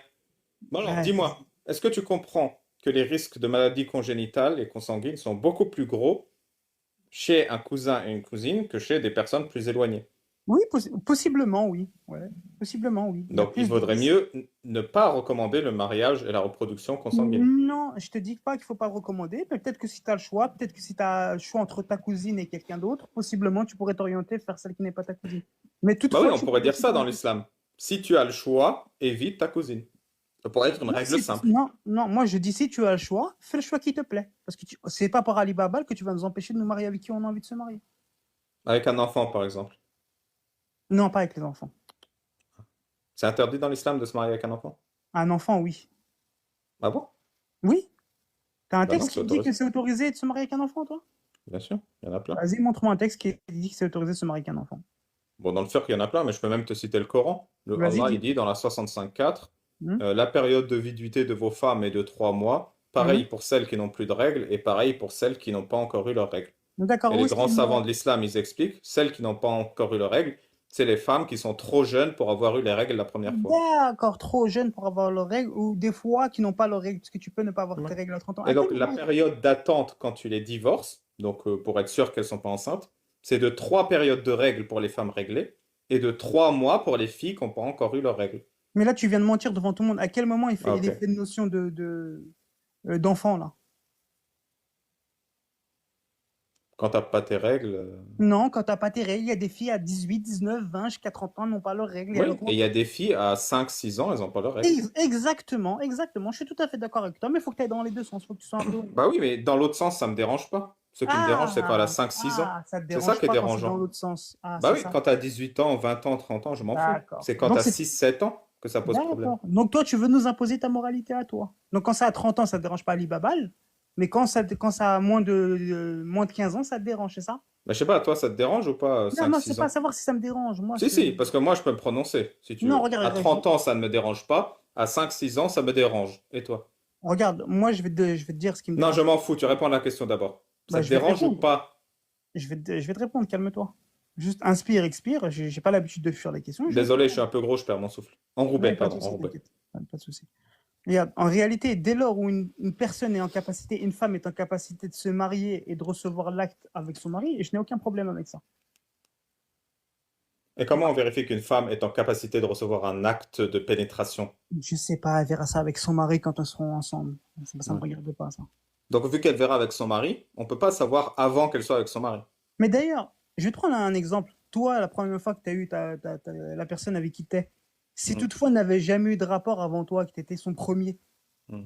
Bon alors, Ouais, dis-moi, est-ce que tu comprends que les risques de maladies congénitales et consanguines sont beaucoup plus gros chez un cousin et une cousine que chez des personnes plus éloignées? oui, possiblement, oui. Ouais, possiblement, oui. Il y a Donc, il plus de vaudrait risques. mieux ne pas recommander le mariage et la reproduction consanguine. Non, je te dis pas qu'il faut pas le recommander. Mais peut-être que si tu as le choix, peut-être que si tu as le choix entre ta cousine et quelqu'un d'autre, possiblement, tu pourrais t'orienter vers celle qui n'est pas ta cousine. Mais Bah oui, toutefois, on tu pourrait pourrais dire ça dans t'orienter. l'islam. Si tu as le choix, évite ta cousine. Ça pourrait être une Non, règle simple. non, non, moi je dis si tu as le choix, fais le choix qui te plaît. Parce que c'est pas par Alibaba que tu vas nous empêcher de nous marier avec qui on a envie de se marier. Avec un enfant, par exemple. Non, pas avec les enfants. C'est interdit dans l'islam de se marier avec un enfant? Un enfant, oui. Ah bon? Oui? T'as un Bah non, texte c'est qui dit que autorisé. c'est autorisé de se marier avec un enfant, toi? Bien sûr, il y en a plein. Vas-y, montre-moi un texte qui dit que c'est autorisé de se marier avec un enfant. Bon, dans le fiqh, il y en a plein, mais je peux même te citer le Coran. Le Vas-y, Allah, il dis. dit dans la 65.4, Hmm, la période de viduité de vos femmes est de 3 mois, hmm. pareil pour celles qui n'ont plus de règles, et pareil pour celles qui n'ont pas encore eu leurs règles. D'accord, Et où les est-ce grands qu'il savants me... de l'islam, ils expliquent, celles qui n'ont pas encore eu leurs règles, c'est les femmes qui sont trop jeunes pour avoir eu les règles la première fois. D'accord, trop jeune pour avoir leurs règles, ou des fois qui n'ont pas leurs règles, parce que tu peux ne pas avoir Ouais. tes règles à 30 ans. Et Attends, donc, la période d'attente quand tu les divorces, donc pour être sûr qu'elles ne sont pas enceintes, c'est de 3 périodes de règles pour les femmes réglées et de 3 mois pour les filles qui n'ont pas encore eu leurs règles. mais là, tu viens de mentir devant tout le monde. À quel moment Ah, il est ok. fait une notion d'enfant, là? Quand t'as pas tes règles. Non, quand t'as pas tes règles, il y a des filles à 18, 19, 20, jusqu'à 30 ans, n'ont pas leurs règles. Et elles Oui, et il y a rentrent. des filles à 5, 6 ans, elles n'ont pas leurs règles. Exactement, exactement. Je suis tout à fait d'accord avec toi, mais il faut que tu ailles dans les deux sens. Il faut que tu sois un peu. Bah oui, mais dans l'autre sens, ça me dérange pas. Ce qui me dérange, c'est quand elle a Ah, 5, 6 ans. ça te C'est ça dérange qui est pas quand c'est dans dérangeant. l'autre sens. Ah, Bah c'est oui, ça. quand t'as 18 ans, 20 ans, 30 ans, je m'en fous. D'accord. C'est quand Donc, t'as c'est 6, 7 ans que ça pose problème. d'accord. Donc, toi, tu veux nous imposer ta moralité à toi. Donc, quand ça a 30 ans, ça te dérange pas Ali Babal, mais quand ça a moins de 15 ans, ça te dérange, c'est ça? Bah je sais pas, toi, ça te dérange ou pas, Non, cinq non, c'est six pas à ans? savoir si ça me dérange. Moi, Si, si, parce que moi, je peux me prononcer, si tu non, veux. regarde, À 30 ans, ça ne me dérange pas. À 5, 6 ans, ça me dérange. Et toi? regarde, moi, je vais te dire ce qui me Non, je dérange. m'en fous, tu réponds à la question d'abord. Ça Bah, te je vais te dérange ou répondre. pas? Je vais te répondre, calme-toi. Juste inspire, expire. J'ai pas l'habitude de fuir les questions. Je vais te Désolé, je suis répondre. un peu gros, je perds mon souffle. Ouais, Enrouvé, pas de pardon, souci, enrouvé. t'inquiète. Pas de souci. Regarde, en réalité, dès lors où une personne est en capacité, une femme est en capacité de se marier et de recevoir l'acte avec son mari, je n'ai aucun problème avec ça. Et comment on vérifie qu'une femme est en capacité de recevoir un acte de pénétration? Je sais pas, elle verra ça avec son mari quand elles seront ensemble. Ça me Ouais. regarde pas, ça. Donc, vu qu'elle verra avec son mari, on peut pas savoir avant qu'elle soit avec son mari. Mais d'ailleurs, je vais te prendre un exemple. Toi, la première fois que tu as eu la personne avec qui tu es, si Mm, toutefois n'avait jamais eu de rapport avant toi, que tu étais son premier, mm,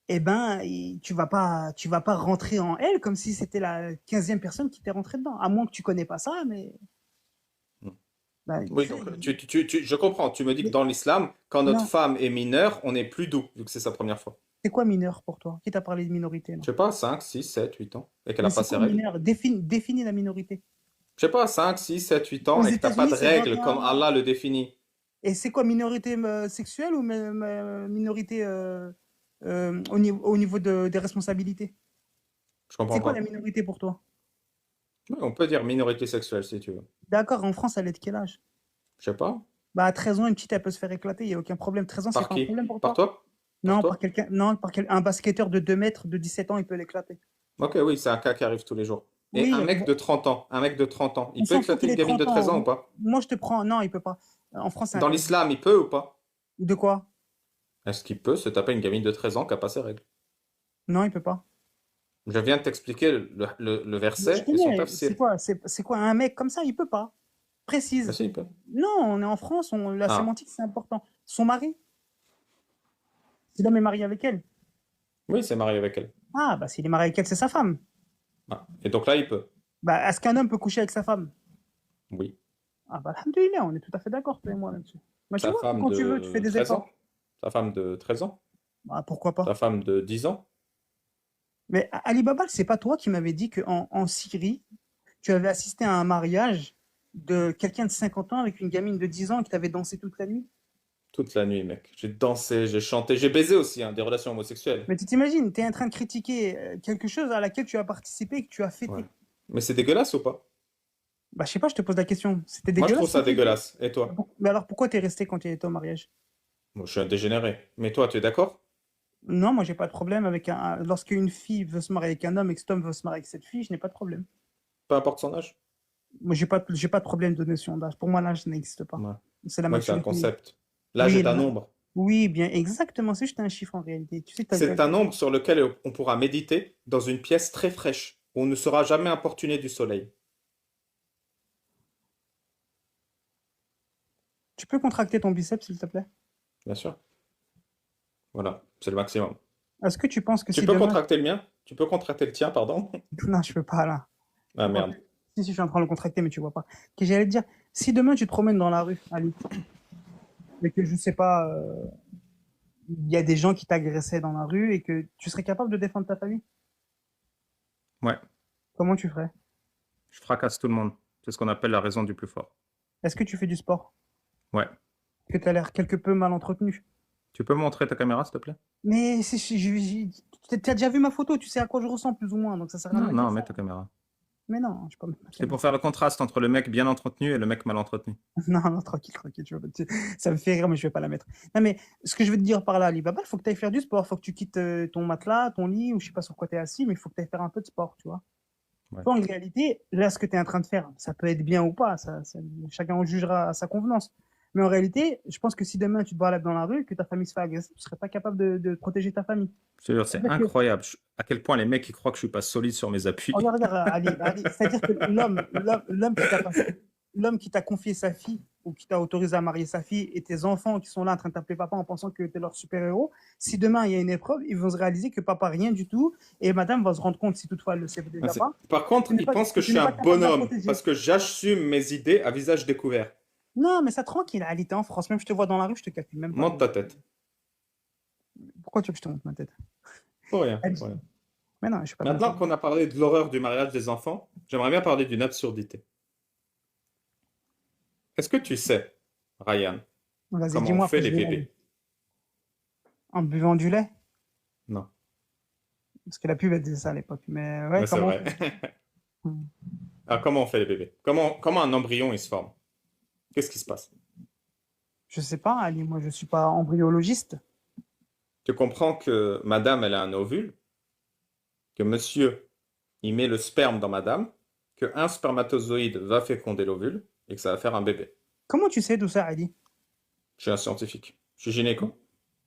eh ben, tu vas pas rentrer en elle comme si c'était la 15e personne qui t'est rentrée dedans. À moins que tu connais pas ça, mais mm. bah, Oui, donc je comprends. Tu me dis que mais- dans l'islam, quand notre non. femme est mineure, on est plus doux, vu que c'est sa première fois. C'est quoi mineur pour toi? Qui t'a parlé de minorité, Je non? sais pas, 5, 6, 7, 8 ans, et qu'elle Mais n'a pas c'est ses quoi règles. mineur? Définis la minorité. Je sais pas, 5, 6, 7, 8 ans, Aux et que t'as pas États-Unis, de c'est règles comme 21. Allah le définit. Et c'est quoi minorité sexuelle ou minorité au niveau des responsabilités? Je C'est comprends quoi la pas. minorité pour toi? Oui, on peut dire minorité sexuelle si tu veux. D'accord, en France, elle est de quel âge? Je sais pas. Bah, à 13 ans, une petite, elle peut se faire éclater, il n'y a aucun problème. 13 ans, c'est Par pas un qui? problème pour Par toi? toi? Par Non, par toi? quelqu'un, non, un basketteur de 2 mètres de 17 ans, il peut l'éclater. Ok, oui, c'est un cas qui arrive tous les jours. Et Oui, un mec de 30 ans, on il peut s'en fout éclater qu'il une ait gamine de 30 13 ans. ans ou pas? Moi, je te prends. Non, il peut pas. En France, c'est Dans interdit. l'islam, il peut ou pas? De quoi? Est-ce qu'il peut se taper une gamine de 13 ans qui n'a pas ses règles? Non, il peut pas. Je viens de t'expliquer le Mais je verset et son connais. tafsir. C'est quoi un mec comme ça? Il peut pas. Mais Précise. si, il peut. Non, on est en France. La Ah, sémantique, c'est important. Son mari, si l'homme est marié avec elle. oui, c'est marié avec elle. Ah, bah, s'il est marié avec elle, c'est sa femme. Ah. Et donc là, il peut. Bah, est-ce qu'un homme peut coucher avec sa femme? Oui. Ah, bah, alhamdoulilah, on est tout à fait d'accord, toi et moi, là-dessus. Bah, tu Sa vois, femme quand tu veux, tu fais de des 13 ans? efforts. Sa femme de 13 ans? Bah, pourquoi pas? Sa femme de 10 ans? Mais Ali Baba, c'est pas toi qui m'avais dit qu'en Syrie, tu avais assisté à un mariage de quelqu'un de 50 ans avec une gamine de 10 ans qui t'avait dansé toute la nuit? Toute la nuit, mec. J'ai dansé, j'ai chanté, j'ai baisé aussi, hein, des relations homosexuelles. Mais tu t'imagines, tu es en train de critiquer quelque chose à laquelle tu as participé et que tu as Ouais. fêté. Mais c'est dégueulasse ou pas? Bah, je sais pas, je te pose la question. C'était Moi, je trouve dégueulasse ça quand tu étais. dégueulasse. Et toi? Mais alors pourquoi t'es resté quand tu étais au mariage? Moi, je suis un dégénéré. Mais toi, tu es d'accord? Non, moi j'ai pas de problème avec lorsqu'une fille veut se marier avec un homme et que cet homme veut se marier avec cette fille, je n'ai pas de problème. Peu importe son âge? Moi j'ai pas de problème de notion d'âge. Pour moi l'âge n'existe pas. Ouais. C'est la Ouais, c'est un maturité. concept. L'âge Oui, est un nombre. oui, bien exactement. C'est juste un chiffre en réalité. Tu sais, C'est un nombre sur lequel on pourra méditer dans une pièce très fraîche, où on ne sera jamais importuné du soleil. tu peux contracter ton biceps s'il te plaît? Bien sûr. Voilà, c'est le maximum. Est-ce que tu penses que Tu si peux demain... contracter le mien? Tu peux contracter le tien, pardon? Non, je peux pas là. Ah merde. Si, si, je suis en train de le contracter, mais tu vois pas. Que j'allais te dire, Si demain tu te promènes dans la rue, Ali, et que je sais pas, il y a des gens qui t'agressaient dans la rue et que tu serais capable de défendre ta famille, Ouais, comment tu ferais? je fracasse tout le monde. C'est ce qu'on appelle la raison du plus fort. Est-ce que tu fais du sport? Ouais. Que tu as l'air quelque peu mal entretenu. Tu peux me montrer ta caméra, s'il te plaît? Mais t'as déjà vu ma photo, tu sais à quoi je ressemble plus ou moins, donc ça sert à rien de Non, me dire non, ça. mets ta caméra. Mais non, je peux pas mettre ma C'est caméra. pour faire le contraste entre le mec bien entretenu et le mec mal entretenu. Non, non, tranquille, tranquille, ça me fait rire, mais je vais pas la mettre. Non, mais ce que je veux te dire par là, Alibaba, il faut que tu ailles faire du sport, il faut que tu quittes ton matelas, ton lit, ou je sais pas sur quoi tu es assis, mais il faut que tu ailles faire un peu de sport, tu vois. Ouais. Toi, en réalité, là, ce que tu es en train de faire, ça peut être bien ou pas, chacun en jugera à sa convenance. Mais en réalité, je pense que si demain tu te balades dans la rue, que ta famille se fait agresser, tu serais pas capable de protéger ta famille. Je te jure, c'est C'est-à-dire que, incroyable à quel point les mecs ils croient que je suis pas solide sur mes appuis. regarde, regarde, Ali, c'est-à-dire que l'homme qui t'a confié sa fille ou qui t'a autorisé à marier sa fille et tes enfants qui sont là en train de t'appeler papa en pensant que tu es leur super-héros, si demain il y a une épreuve, ils vont se réaliser que papa rien du tout et madame va se rendre compte, si toutefois elle le sait déjà pas, Par contre, ils pensent que que je tu suis n'es un pas capable de la bonhomme protéger. parce que j'assume mes idées à visage découvert. Non, mais ça tranquille, Ali, t'es en France, même je te vois dans la rue, je te calcule même pas. Monte ta tête. Pourquoi tu veux que je te montre ma tête? Pour rien, Ali. pour rien. Mais non, je suis pas comme Maintenant ça. qu'on a parlé de l'horreur du mariage des enfants, j'aimerais bien parler d'une absurdité. Est-ce que tu sais, Ryan, Vas-y, comment on dis-moi, fait après je les vais y aller. bébés? En buvant du lait? Non, Parce que la pub, elle disait ça à l'époque. Mais ouais, mais c'est comment on vrai. fait? Hmm. Alors, comment on fait les bébés? Comment un embryon il se forme? Qu'est-ce qui se passe? Je sais pas, Ali, moi je suis pas embryologiste. Tu comprends que madame, elle a un ovule, que monsieur, il met le sperme dans madame, que un spermatozoïde va féconder l'ovule et que ça va faire un bébé. Comment tu sais tout ça, Ali? Je suis un scientifique. Je suis gynéco.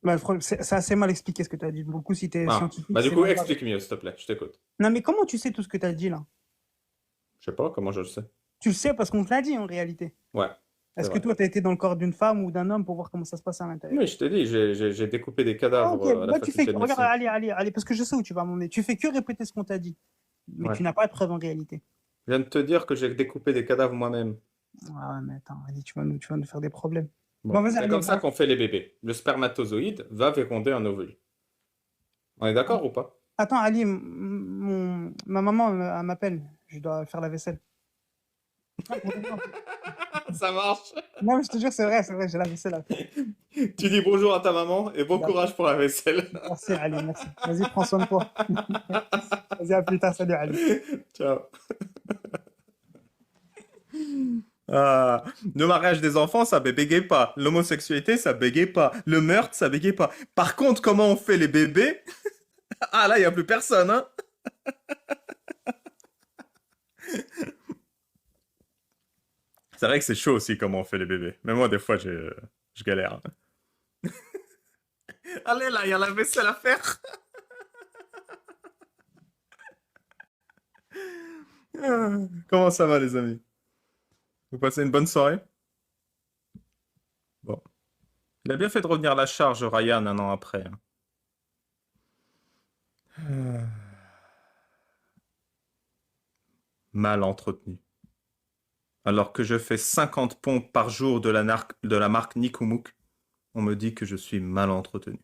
Bah, c'est assez mal expliqué ce que tu as dit. Beaucoup, si tu es Ah, scientifique, bah du c'est coup, mal barré. explique mieux, s'il te plaît, je t'écoute. Non, mais comment tu sais tout ce que tu as dit là? Je sais pas comment je le sais. Tu le sais parce qu'on te l'a dit en réalité. Ouais, c'est Est-ce que vrai. toi, tu as été dans le corps d'une femme ou d'un homme pour voir comment ça se passe à l'intérieur? Oui, je t'ai dit, j'ai découpé des Ah, cadavres ok, à la bah tu fais. faculté de Regarde, médecine. allez, allez, allez, parce que je sais où tu vas m'emmener. Tu fais que répéter ce qu'on t'a dit, mais Ouais. tu n'as pas de preuve en réalité. Je viens de te dire que j'ai découpé des cadavres moi-même. Ah ouais, mais attends, Ali, tu vas nous faire des problèmes. Bon, Bon, vas-y, c'est allez, comme ça qu'on fait les bébés. Le spermatozoïde va féconder un ovule. On est d'accord ou pas? attends, Ali, ma maman, elle m'appelle. Je dois faire la vaisselle. Ça marche. Non, mais je te jure, c'est vrai, j'ai la vaisselle à faire. Tu dis bonjour à ta maman et bon D'accord. courage pour la vaisselle. Merci, Ali, merci. Vas-y, prends soin de toi. Vas-y, à plus tard, salut, Ali. Ciao. Ah, le mariage des enfants, ça bégaye pas. L'homosexualité, ça bégaye pas. Le meurtre, ça bégaye pas. Par contre, comment on fait les bébés? Ah là, il y a plus personne, hein? C'est vrai que c'est chaud aussi comment on fait les bébés. Mais moi, des fois, je galère. Allez là, il y a la vaisselle à faire. Ah, comment ça va, les amis? Vous passez une bonne soirée? Bon. Il a bien fait de revenir à la charge, Ryan, un an après, hein. Mal entretenu. Alors que je fais 50 pompes par jour de la marque Nikumuk, on me dit que je suis mal entretenu.